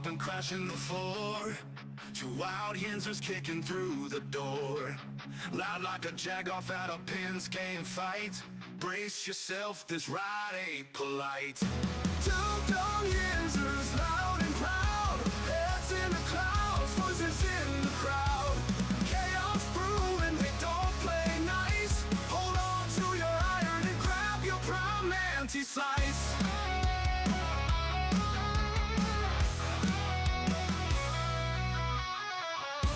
and crashing the floor. Two wild Yinzers kicking through the door. Loud like a jag-off at a pins game fight. Brace yourself, this ride ain't polite. Two Dum Yinzers, loud and proud. Heads in the clouds, voices in the crowd. Chaos brewing, they don't play nice. Hold on to your iron and grab your prime anti-slice.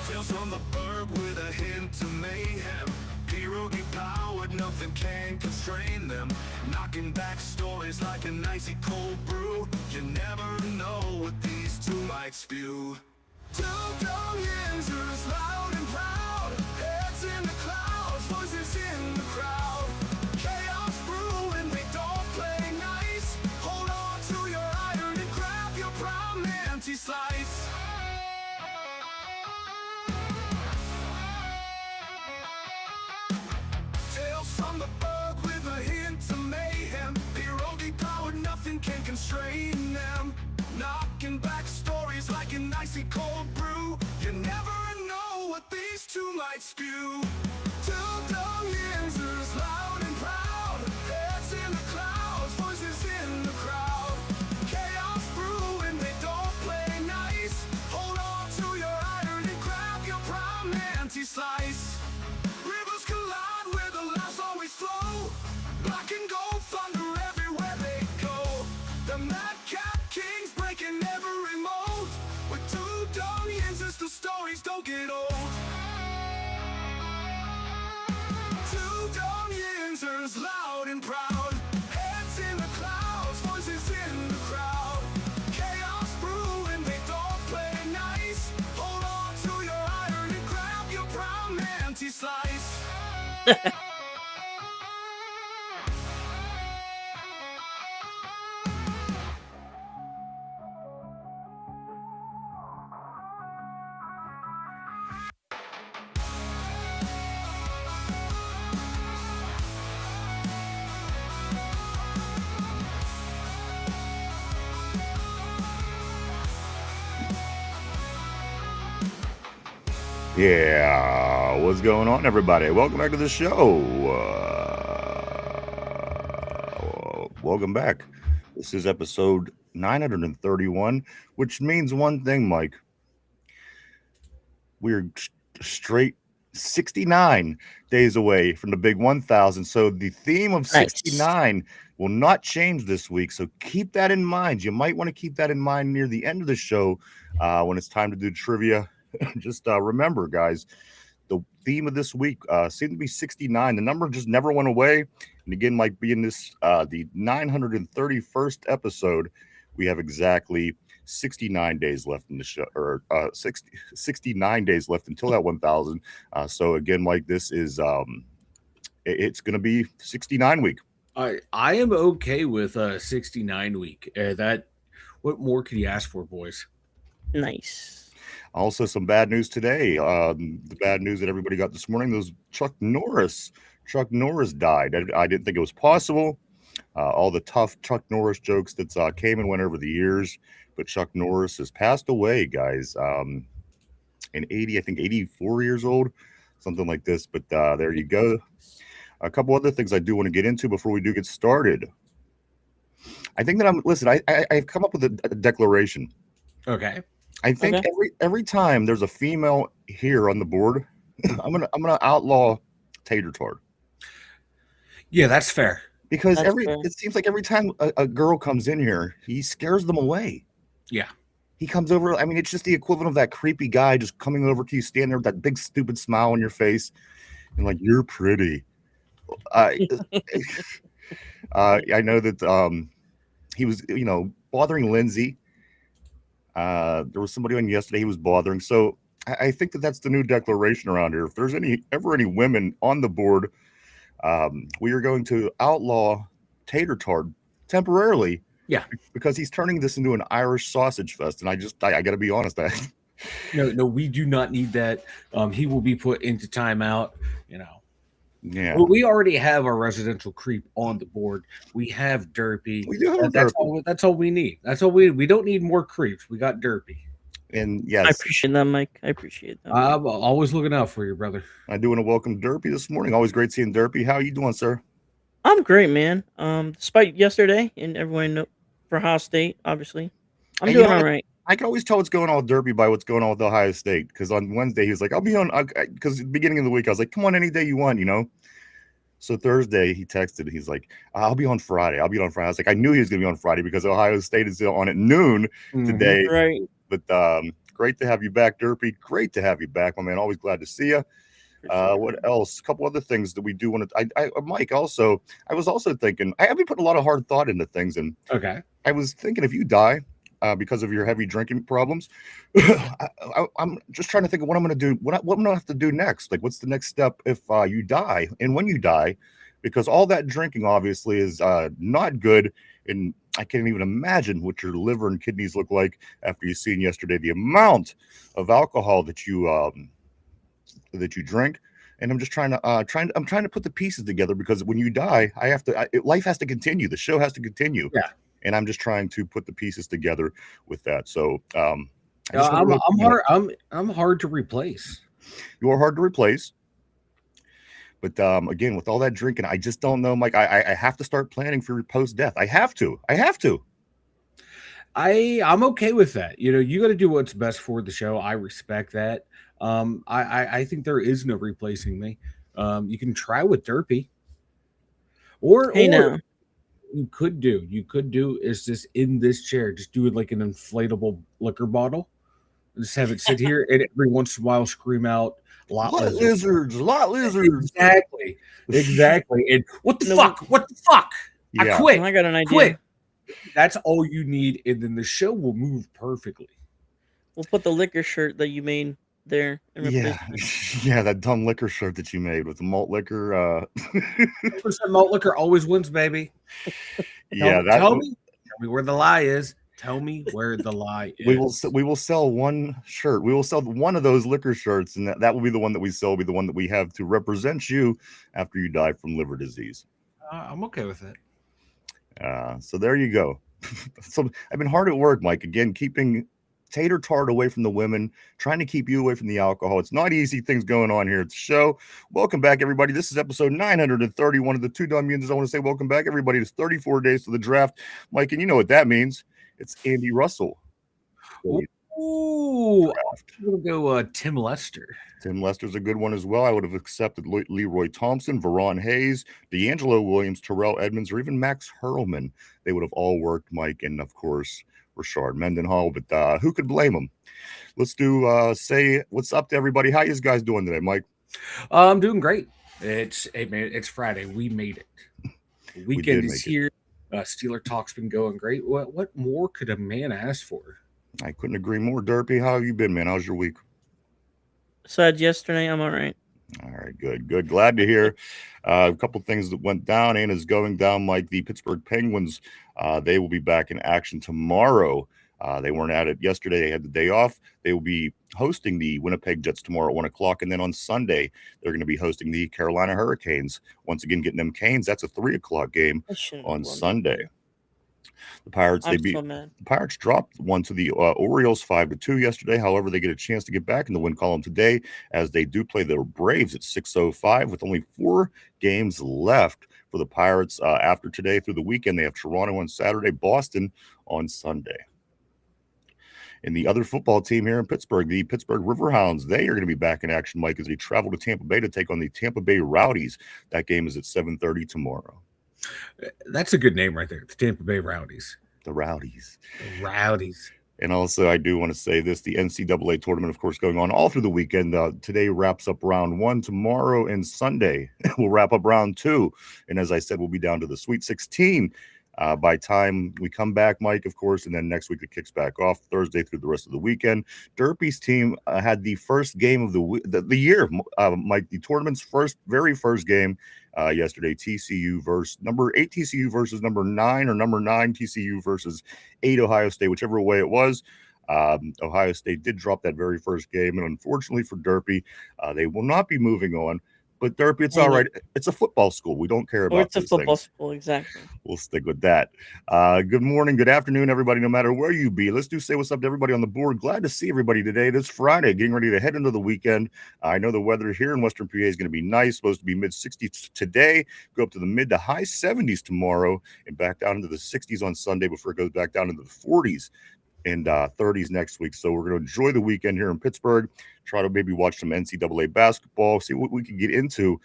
Tales from the burg with a hint of mayhem. Pierogi powered, nothing can constrain them. Knocking back stories like an icy cold brew. You never know what these two might spew. Two Dum Yinzers, loud and proud. Heads in the clouds, voices in the crowd. Chaos brewing, they don't play nice. Hold on to your iron and grab your prime anti-slice. From the bug with a hint of mayhem. Pierogi powered, nothing can constrain them. Knocking back stories like an icy cold brew. You never know what these two might spew. Two Dum Yinzers, loud and proud. Heads in the clouds, voices in the crowd. Chaos brewing, they don't play nice. Hold on to your iron and grab your prime anti-slice. Rivers collide where the laughs always flow. Black and gold thunder everywhere they go. The madcap kings breaking every mold. With two Dum Yinzers, the stories don't get old. Two Dum Yinzers, loud and proud. Heads in the clouds, voices in the crowd. Chaos brewing, they don't play nice. Hold on to your iron and grab your prime anti-slice. Yeah, what's going on, everybody? Welcome back to the show. Welcome back. This is episode 931, which means one thing, Mike. We're straight 69 days away from the big 1,000. So the theme of 69 will not change this week. So keep that in mind. You might want to keep that in mind near the end of the show when it's time to do trivia. Just remember, guys, the theme of this week seemed to be 69. The number just never went away. And again, Mike, being this the 931st episode, we have exactly 69 days left in the show, or 69 days left until that 1,000. So again, Mike, this is it's going to be 69 week. I am okay with 69 week. That what more could you ask for, boys? Nice. Also, some bad news today. The bad news that everybody got this morning was Chuck Norris. Chuck Norris died. I didn't think it was possible. All the tough Chuck Norris jokes that came and went over the years. But Chuck Norris has passed away, guys. In 84 years old, something like this. But there you go. A couple other things I do want to get into before we do get started. I think that I've come up with a declaration. Okay. I think every time there's a female here on the board, I'm gonna outlaw tater tart. Yeah, that's fair. Because it seems like every time a girl comes in here, he scares them away. Yeah. He comes over. I mean, it's just the equivalent of that creepy guy just coming over to you, standing there with that big stupid smile on your face, and like, you're pretty. I know that he was, bothering Lindsay. There was somebody on yesterday he was bothering. So I think that's the new declaration around here. If there's ever any women on the board, we are going to outlaw tater tart temporarily. Yeah, because he's turning this into an Irish sausage fest, and I got to be honest. No, we do not need that. He will be put into timeout. Yeah, Well, we already have our residential creep on the board. We have Derpy. we do have That's Derpy. all. That's all we need. That's all we don't need more creeps. We got Derpy. And I yes, appreciate that, Mike. I appreciate that. I'm always looking out for you, brother. I do want to welcome Derpy this morning. Always great seeing Derpy. How are you doing, sir? I'm great, man. Despite yesterday and everyone for Ohio State, obviously, I'm And you doing know all what? right. I can always tell what's going on with Derpy by what's going on with Ohio State. Because on Wednesday he was like, "I'll be on," because at the beginning of the week I was like, "Come on, any day you want," you know. So Thursday he texted. He's like, "I'll be on Friday. I'll be on Friday." I was like, I knew he was going to be on Friday because Ohio State is on at noon today. Right. But great to have you back, Derpy. Great to have you back, my man. Always glad to see you. What else? A couple other things that we do want to. Mike. Also, I was also thinking. I've been putting a lot of hard thought into things, and Okay. I was thinking if you die because of your heavy drinking problems, I'm just trying to think of what I'm going to do. What I'm going to have to do next. Like, what's the next step if you die, and when you die, because all that drinking obviously is not good, and I can't even imagine what your liver and kidneys look like after you seen yesterday the amount of alcohol that you drink. And I'm just trying to put the pieces together because when you die, life has to continue. The show has to continue. Yeah. And I'm just trying to put the pieces together with that. So I'm hard. I'm hard to replace. You are hard to replace. But again, with all that drinking, I just don't know, Mike. I have to start planning for post death. I have to. I'm okay with that. You got to do what's best for the show. I respect that. I think there is no replacing me. You can try with Derpy, or now. you could do is just in this chair, just do it like an inflatable liquor bottle, just have it sit here, and every once in a while scream out lot lizards. Exactly. And what the fuck? Yeah. I quit. I got an idea. Quit. That's all you need, and then the show will move perfectly. We'll put the liquor shirt that you made there. Yeah, that dumb liquor shirt that you made with the malt liquor. 100% malt liquor always wins, baby. Tell me where the lie is. Tell me where the lie is. We will sell one shirt. We will sell one of those liquor shirts, and that will be the one that we sell. Be the one that we have to represent you after you die from liver disease. I'm okay with it. So there you go. So I've been hard at work, Mike. Again, keeping Tater Tart away from the women, trying to keep you away from the alcohol. It's not easy things going on here at the show. Welcome back, everybody. This is episode 931 of the Two Dum Yinzers. I want to say welcome back, everybody. It's 34 days to the draft, Mike, and you know what that means. It's Andy Russell. Ooh, I'm going to go Tim Lester. Tim Lester's a good one as well. I would have accepted Leroy Thompson, Veron Hayes, D'Angelo Williams, Terrell Edmonds, or even Max Hurlman. They would have all worked, Mike, and of course, Rashard Mendenhall. But who could blame them? Let's say what's up to everybody. How you guys doing today, Mike? I'm doing great. It's Friday. We made it. The weekend is here. Steeler Talk's been going great. What more could a man ask for? I couldn't agree more. Derpy, how have you been, man? How's your week? Besides yesterday, I'm all right. All right, good. Glad to hear. A couple things that went down and is going down, like the Pittsburgh Penguins. They will be back in action tomorrow. They weren't at it yesterday. They had the day off. They will be hosting the Winnipeg Jets tomorrow at 1 o'clock. And then on Sunday, they're going to be hosting the Carolina Hurricanes. Once again, getting them Canes. That's a 3 o'clock game on Sunday. The Pirates, the Pirates dropped one to the Orioles 5-2 yesterday. However, they get a chance to get back in the win column today as they do play the Braves at 6:05 with only 4 games left for the Pirates after today through the weekend. They have Toronto on Saturday, Boston on Sunday. And the other football team here in Pittsburgh, the Pittsburgh Riverhounds, they are going to be back in action, Mike, as they travel to Tampa Bay to take on the Tampa Bay Rowdies. That game is at 7:30 tomorrow. That's a good name right there. The Tampa Bay Rowdies. The Rowdies. The Rowdies. And also, I do want to say this, the NCAA tournament, of course, going on all through the weekend. Today wraps up round 1. Tomorrow and Sunday, we'll wrap up round 2. And as I said, we'll be down to the Sweet 16 by time we come back, Mike, of course. And then next week, it kicks back off Thursday through the rest of the weekend. Derpy's team had the first game of the year, Mike, the tournament's very first game yesterday. TCU versus number 8 TCU versus number 9, or number 9 TCU versus 8 Ohio State, whichever way it was. Ohio State did drop that very first game, and unfortunately for Derpy, they will not be moving on But Derpy, it's Dang all it. right. It's a football school. We don't care Or about it's a those football things. school, exactly. We'll stick with that. Good morning, good afternoon, everybody, no matter where you be. Let's say what's up to everybody on the board. Glad to see everybody today. It is Friday, getting ready to head into the weekend. I know the weather here in Western PA is going to be nice, supposed to be mid-60s today, go up to the mid to high 70s tomorrow, and back down into the 60s on Sunday before it goes back down into the 40s and 30s next week. So we're going to enjoy the weekend here in Pittsburgh, try to maybe watch some NCAA basketball, see what we can get into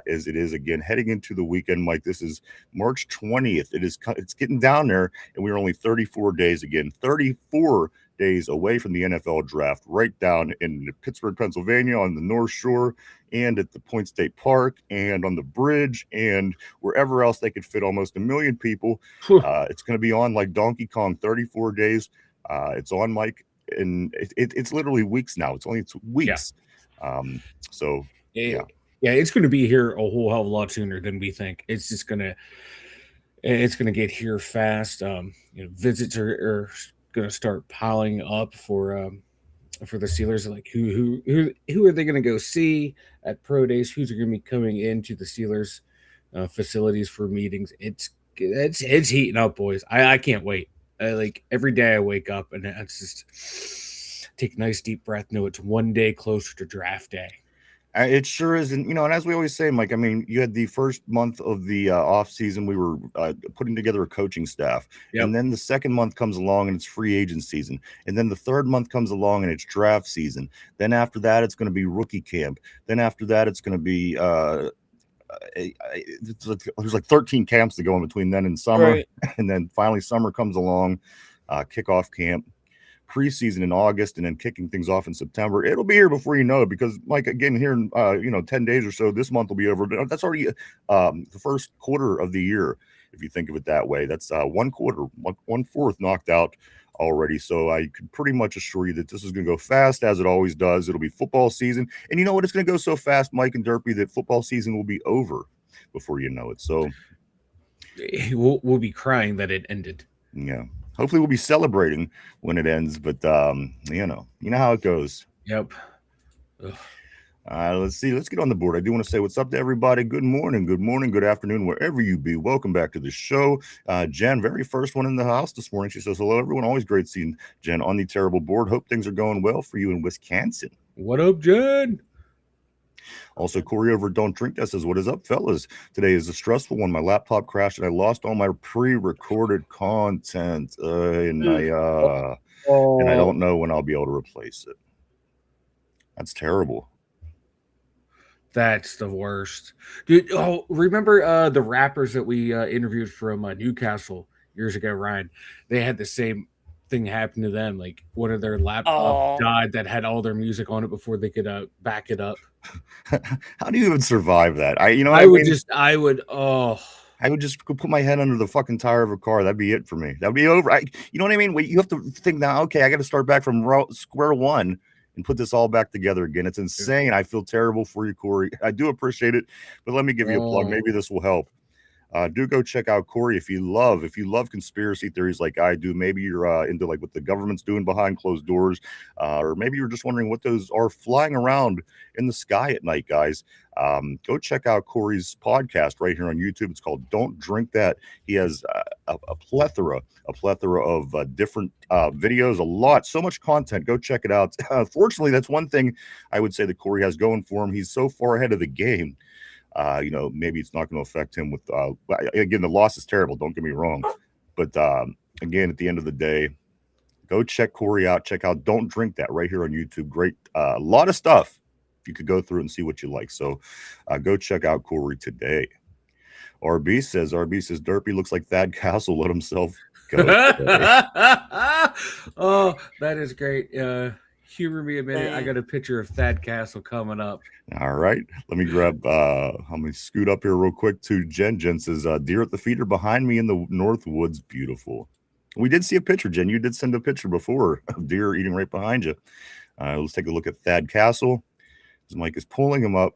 as it is again heading into the weekend. Mike, this is March 20th. It's getting down there, and we're only 34 days again, 34 days away from the NFL draft, right down in Pittsburgh, Pennsylvania, on the North Shore, and at the Point State Park, and on the bridge, and wherever else they could fit almost 1 million people. It's going to be on like Donkey Kong, 34 days. It's on, Mike, and it's literally weeks now. It's only weeks. Yeah. Yeah, it's going to be here a whole hell of a lot sooner than we think. It's going to get here fast. Visits are going to start piling up for the Steelers. Like who are they going to go see at pro days? Who's going to be coming into the Steelers facilities for meetings? It's heating up, boys. I can't wait. Like every day I wake up and it's just take a nice deep breath. No, it's one day closer to draft day. It sure is. And, and as we always say, Mike, I mean, you had the first month of the off season. We were putting together a coaching staff. Yep. And then the second month comes along and it's free agent season. And then the third month comes along and it's draft season. Then after that, it's going to be rookie camp. Then after that, it's going to be there's like 13 camps that go in between then and summer. Right. And then finally summer comes along, kickoff camp, preseason in August, and then kicking things off in September. It'll be here before you know it, because Mike, again, here in 10 days or so, this month will be over. That's already the first quarter of the year, if you think of it that way. That's one quarter, 1/4 knocked out already. So I can pretty much assure you that this is going to go fast, as it always does. It'll be football season, and you know what? It's going to go so fast, Mike and Derpy, that football season will be over before you know it. So we'll be crying that it ended. Yeah. Hopefully we'll be celebrating when it ends, but you know how it goes. Yep. Let's see. Let's get on the board. I do want to say what's up to everybody. Good morning, good afternoon, wherever you be. Welcome back to the show. Jen, very first one in the house this morning. She says, hello, everyone. Always great seeing Jen on the terrible board. Hope things are going well for you in Wisconsin. What up, Jen? Also, Corey over Don't Drink That says, what is up, fellas? Today is a stressful one. My laptop crashed and I lost all my pre-recorded content. And I don't know when I'll be able to replace it. That's terrible. That's the worst. Dude, remember the rappers that we interviewed from Newcastle years ago, Ryan? They had the same thing happen to them. Like one of their laptops died that had all their music on it before they could back it up. How do you even survive that? I would just put my head under the fucking tire of a car. That'd be it for me. That'd be over. You know what I mean? You have to think now, okay, I got to start back from square one and put this all back together again. It's insane. I feel terrible for you, Corey. I do appreciate it, but let me give you a plug. Maybe this will help. Do go check out Corey if you love conspiracy theories like I do. Maybe you're into like what the government's doing behind closed doors, or maybe you're just wondering what those are flying around in the sky at night, guys. Go check out Corey's podcast right here on YouTube. It's called Don't Drink That. He has a plethora of different videos, so much content. Go check it out. Fortunately, that's one thing I would say that Corey has going for him. He's so far ahead of the game. Maybe it's not going to affect him with, again, the loss is terrible. Don't get me wrong. But again, at the end of the day, go check Corey out. Check out Don't Drink That right here on YouTube. Great. A lot of stuff. You could go through and see what you like. So go check out Corey today. RB says, Derpy looks like Thad Castle let himself go. Oh, that is great. Humor me a minute. I got a picture of Thad Castle coming up. All right. Let me grab, I'm going to scoot up here real quick to Jen. Jen says, deer at the feeder behind me in the North Woods. Beautiful. We did see a picture, Jen. You did send a picture before of deer eating right behind you. Let's take a look at Thad Castle. His mic is pulling him up.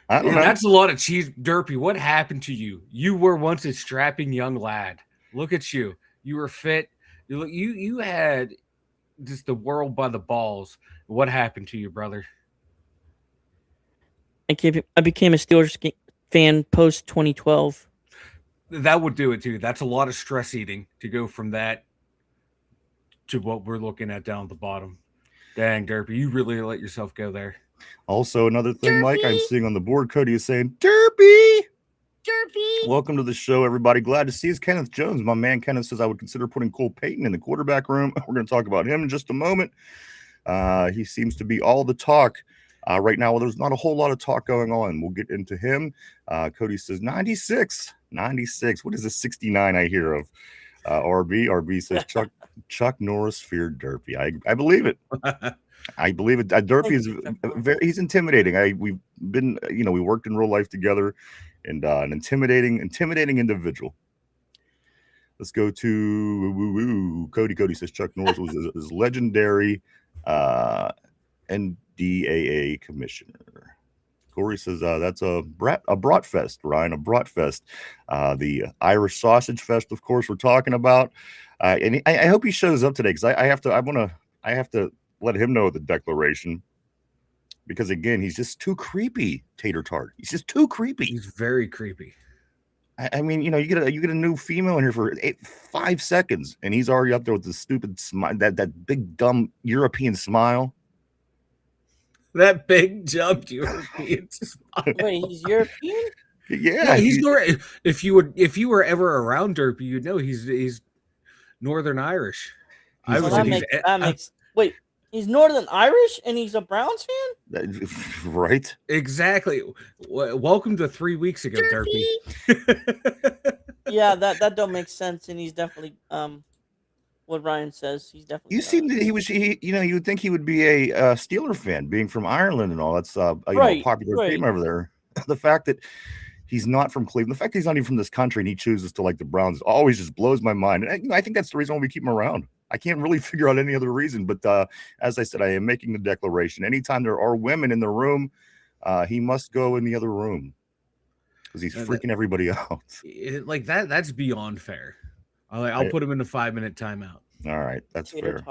I don't know. That's a lot of cheese. Derpy, what happened to you? You were once a strapping young lad. Look at you. You were fit. You had just the world by the balls. What happened to you, brother? I became a Steelers fan post 2012. That would do it too. That's a lot of stress eating to go from that to what we're looking at down at the bottom. Dang, Derpy, you really let yourself go there. Also, another thing, Mike, I'm seeing on the board, Cody is saying, Derpy! Derpy! Welcome to the show, everybody. Glad to see us. Kenneth Jones, my man Kenneth, says I would consider putting Cole Payton in the quarterback room. We're going to talk about him in just a moment. He seems to be all the talk right now. Well, there's not a whole lot of talk going on. We'll get into him. Cody says 96. What is this 69 I hear of? RB says Chuck Norris feared Derpy. I believe it. I believe it. Derpy is he's intimidating. We've been, we worked in real life together, and an intimidating individual. Let's go to Cody. Cody says Chuck Norris was his legendary NDAA commissioner. Corey says that's a Bratfest, Ryan, a Bratfest. The Irish Sausage Fest, of course, we're talking about. And I hope he shows up today, because I have to let him know the declaration, because again, he's just too creepy, Tater Tart. He's just too creepy. He's very creepy. I mean, you get a new female in here for 5 seconds, and he's already up there with the stupid smile, that big dumb European smile. That big jump European smile. Wait, he's European? Yeah, he's if you were ever around Derpy, you'd know he's Northern Irish. Wait, he's Northern Irish and he's a Browns fan? Right? Exactly. Welcome to 3 weeks ago, Derpy. Yeah, that don't make sense, and he's definitely what Ryan says. He's definitely. You seem that you would think he would be a Steeler fan, being from Ireland and all. That's a popular team over there. The fact that he's not from Cleveland, the fact that he's not even from this country, and he chooses to like the Browns, always just blows my mind. And I think that's the reason why we keep him around. I can't really figure out any other reason. But as I said, I am making the declaration. Anytime there are women in the room, he must go in the other room, because he's freaking everybody out. Like that's beyond fair. I'll put him in a 5-minute timeout. All right, that's fair.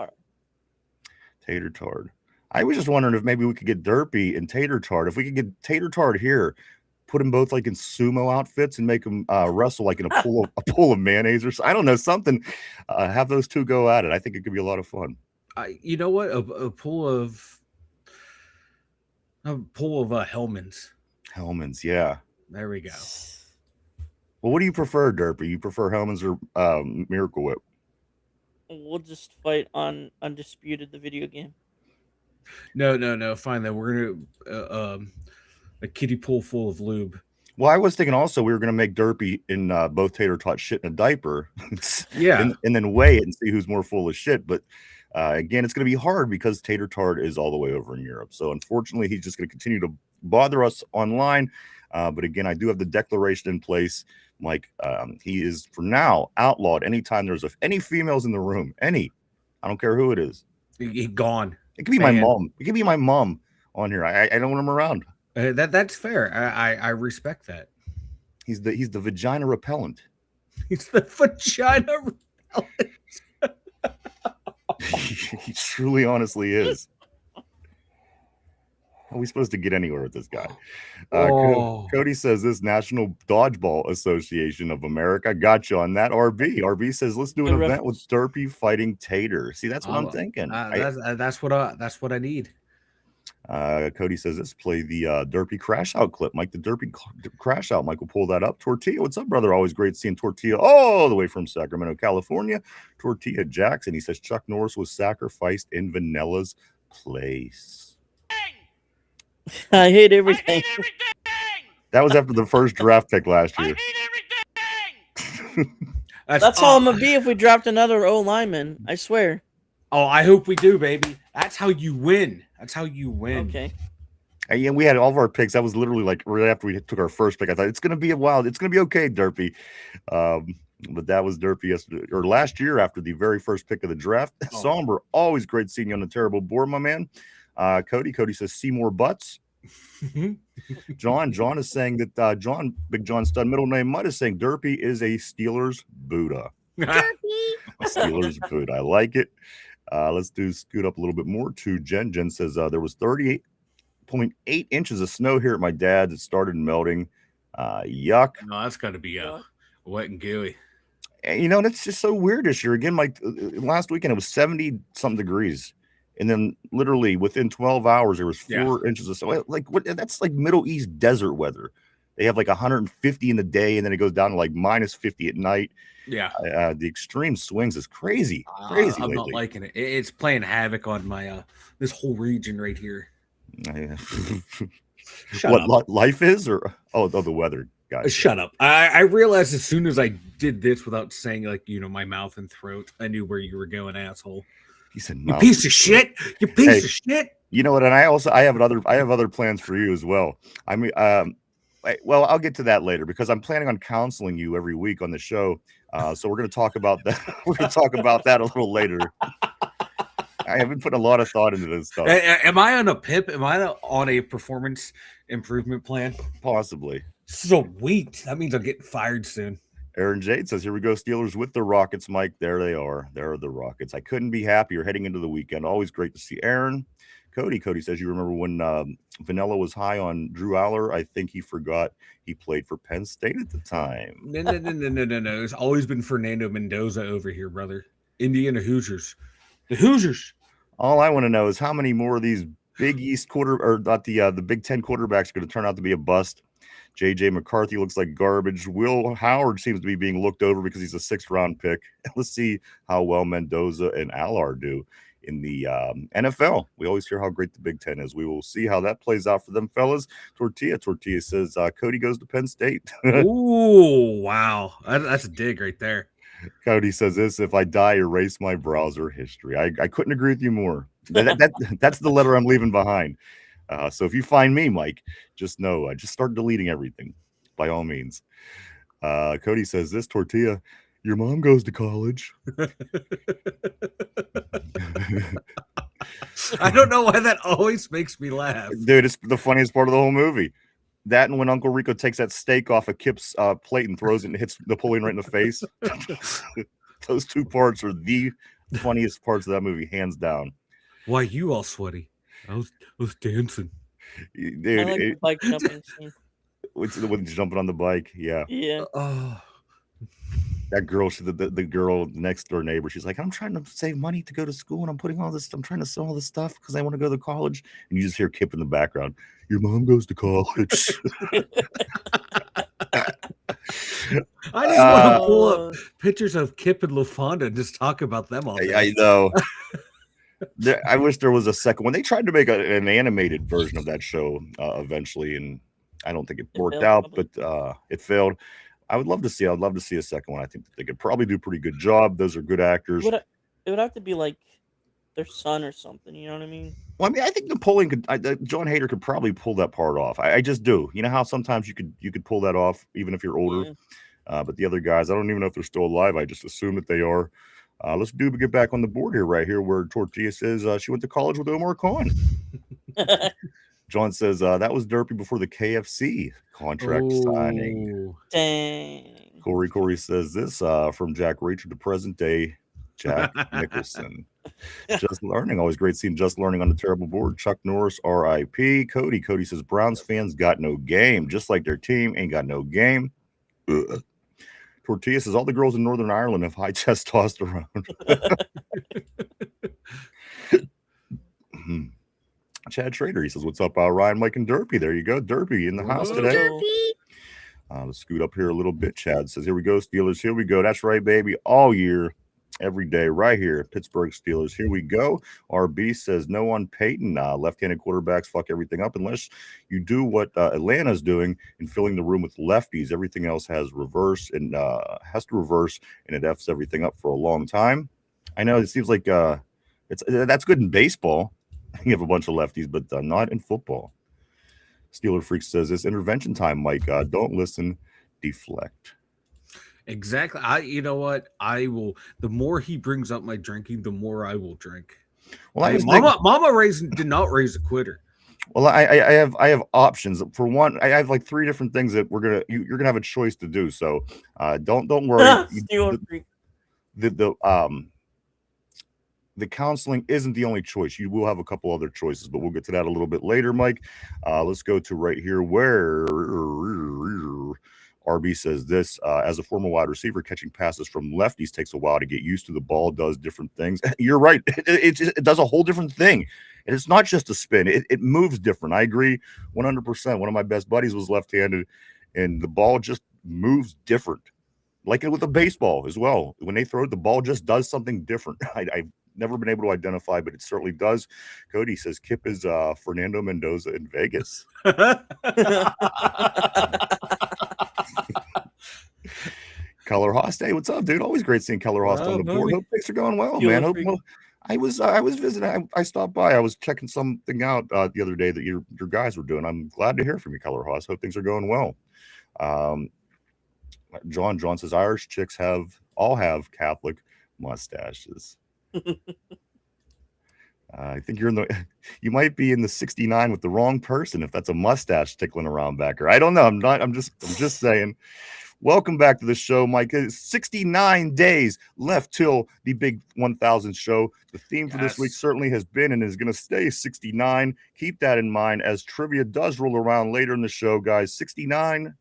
Tater Tart. I was just wondering if maybe we could get Derpy and Tater Tart. If we could get Tater Tart here, put them both like in sumo outfits and make them wrestle like in a pool of mayonnaise or something. I don't know, something. Have those two go at it. I think it could be a lot of fun. You know what? A pool of Hellmans. Hellmans, yeah. There we go. Well, what do you prefer, Derpy? You prefer Hellmans or Miracle Whip? We'll just fight on Undisputed, the video game. No. Fine then. We're gonna a kiddie pool full of lube. Well, I was thinking also we were going to make Derpy in both Tater Tot shit in a diaper. Yeah. and then weigh it and see who's more full of shit. But again, it's going to be hard because Tater Tart is all the way over in Europe. So unfortunately, he's just going to continue to bother us online. But again, I do have the declaration in place. Mike, he is for now outlawed. Anytime there's any females in the room, I don't care who it is. He's gone. It could be my mom. It could be my mom on here. I don't want him around. That's fair. I respect that. He's the vagina repellent. He's the vagina repellent. He truly, honestly is. How are we supposed to get anywhere with this guy? Cody says this National Dodgeball Association of America got you on that. RB says let's do an event with Derpy fighting Tater. See, that's what I'm thinking. That's what I need. Cody says let's play the Derpy crash out clip. Mike, the Derpy crash out. Mike will pull that up. Tortilla, what's up, brother? Always great seeing Tortilla all the way from Sacramento, California. Tortilla Jackson. He says Chuck Norris was sacrificed in Vanilla's place. I hate everything. That was after the first draft pick last year. That's how I'm gonna be if we dropped another O lineman. I swear. Oh, I hope we do, baby. That's how you win. Okay. And yeah, we had all of our picks. That was literally like right after we took our first pick. I thought it's gonna be it's gonna be okay, Derpy. But that was Derpy yesterday or last year after the very first pick of the draft. Somber, always great seeing you on the terrible board, my man. Cody says see more butts. John is saying that Big John Stud middle name Mud is saying Derpy is a Steelers Buddha. Derpy. A Steelers Buddha. I like it. Let's scoot up a little bit more to Jen. Jen says there was 38.8 inches of snow here at my dad's. It started melting. Yuck. No, that's got to be wet and gooey. And, you know, and it's just so weird this year. Again, like last weekend, it was 70 something degrees. And then literally within 12 hours, there was 4 inches of snow. Like what? That's like Middle East desert weather. They have like 150 in the day, and then it goes down to like minus 50 at night. Yeah. The extreme swings is crazy. Crazy I'm lately. not liking it. It's playing havoc on my this whole region right here. What life is, or the weather, guys. Shut up. I realized as soon as I did this without saying like my mouth and throat, I knew where you were going, asshole. He said, "You piece of shit! You piece of shit!" You know what? And I have other plans for you as well. I mean, well, I'll get to that later because I'm planning on counseling you every week on the show. So we're going to talk about that. We're going to talk about that a little later. I haven't put a lot of thought into this stuff. Am I on a PIP? Am I on a performance improvement plan? Possibly. Sweet. That means I'm getting fired soon. Aaron Jade says, here we go, Steelers with the Rockets, Mike. There they are. There are the Rockets. I couldn't be happier heading into the weekend. Always great to see Aaron. Cody says, you remember when Vanilla was high on Drew Aller? I think he forgot he played for Penn State at the time. No. It's always been Fernando Mendoza over here, brother. Indiana Hoosiers. The Hoosiers. All I want to know is how many more of these Big East the Big Ten quarterbacks are going to turn out to be a bust. J.J. McCarthy looks like garbage. Will Howard seems to be being looked over because he's a 6th-round pick. Let's see how well Mendoza and Allard do in the NFL. We always hear how great the Big Ten is. We will see how that plays out for them fellas. Tortilla says Cody goes to Penn State. Ooh, wow. That's a dig right there. Cody says this, if I die, erase my browser history. I couldn't agree with you more. That's the letter I'm leaving behind. So if you find me, Mike, just know, just start deleting everything by all means. Cody says this, Tortilla, your mom goes to college. I don't know why that always makes me laugh. Dude, it's the funniest part of the whole movie. That and when Uncle Rico takes that steak off of Kip's plate and throws it and hits Napoleon right in the face. Those two parts are the funniest parts of that movie, hands down. Why you all sweaty? I was dancing. Dude, I like the bike jumping scene. When jumping on the bike, yeah. That girl, the girl next door neighbor, she's like, I'm trying to save money to go to school, and I'm trying to sell all this stuff because I want to go to college. And you just hear Kip in the background. Your mom goes to college. I just want to pull up pictures of Kip and LaFonda and just talk about them all day. I know. I wish there was a second one. They tried to make an animated version of that show eventually, and I don't think it worked out, but it failed. I'd love to see a second one. I think that they could probably do a pretty good job. Those are good actors. It would have to be like their son or something. You know what I mean? Well, I mean, I think Napoleon John Hader could probably pull that part off. I just do. You know how sometimes you could pull that off even if you're older. Yeah. But the other guys, I don't even know if they're still alive. I just assume that they are. Let's get back on the board here, right here, where Tortilla says she went to college with Omar Khan. John says that was Derpy before the KFC contract signing. Dang. Corey says this from Jack Reacher to present day Jack Nicholson. Just Learning, always great seeing Just Learning on the terrible board. Chuck Norris, R.I.P. Cody says Browns fans got no game, just like their team ain't got no game. Tortilla says all the girls in Northern Ireland have high testosterone. Chad Schrader, he says, what's up, Ryan, Mike, and Derpy? There you go. Derpy in the house today. Let's scoot up here a little bit. Chad says, here we go, Steelers. Here we go. That's right, baby. All year, every day, right here. Pittsburgh Steelers. Here we go. RB says, no on Payton. Left-handed quarterbacks fuck everything up unless you do what Atlanta's doing in filling the room with lefties. Everything else has to reverse, and it F's everything up for a long time. I know it seems like that's good in baseball. You have a bunch of lefties, but not in football. Steeler Freak says this intervention time, Mike. Don't listen, deflect. Exactly. You know what? I will. The more he brings up my drinking, the more I will drink. Well, Mama did not raise a quitter. Well, I have options. For one, I have like 3 different things that you're gonna have a choice to do. So don't worry. the counseling isn't the only choice. You will have a couple other choices, but we'll get to that a little bit later, Mike. Let's go to right here where RB says this, as a former wide receiver, catching passes from lefties takes a while to get used to. The ball does different things. You're right. It does a whole different thing. And it's not just a spin. It moves different. I agree 100%. One of my best buddies was left-handed, and the ball just moves different. Like with a baseball as well. When they throw it, the ball just does something different. I've never been able to identify, but it certainly does. Cody says Kip is Fernando Mendoza in Vegas. Color Host, hey, what's up, dude? Always great seeing Color Host on the board. Hope things are going well, man. I was visiting. I stopped by. I was checking something out the other day that your guys were doing. I'm glad to hear from you, Color Host. Hope things are going well. John says Irish chicks all have Catholic mustaches. I think you might be in the 69 with the wrong person if that's a mustache tickling around back there. I don't know. I'm just saying. Welcome back to the show, Mike. 69 days left till the big 1000 show. The theme for this week certainly has been and is going to stay 69. Keep that in mind as trivia does roll around later in the show, guys. 69.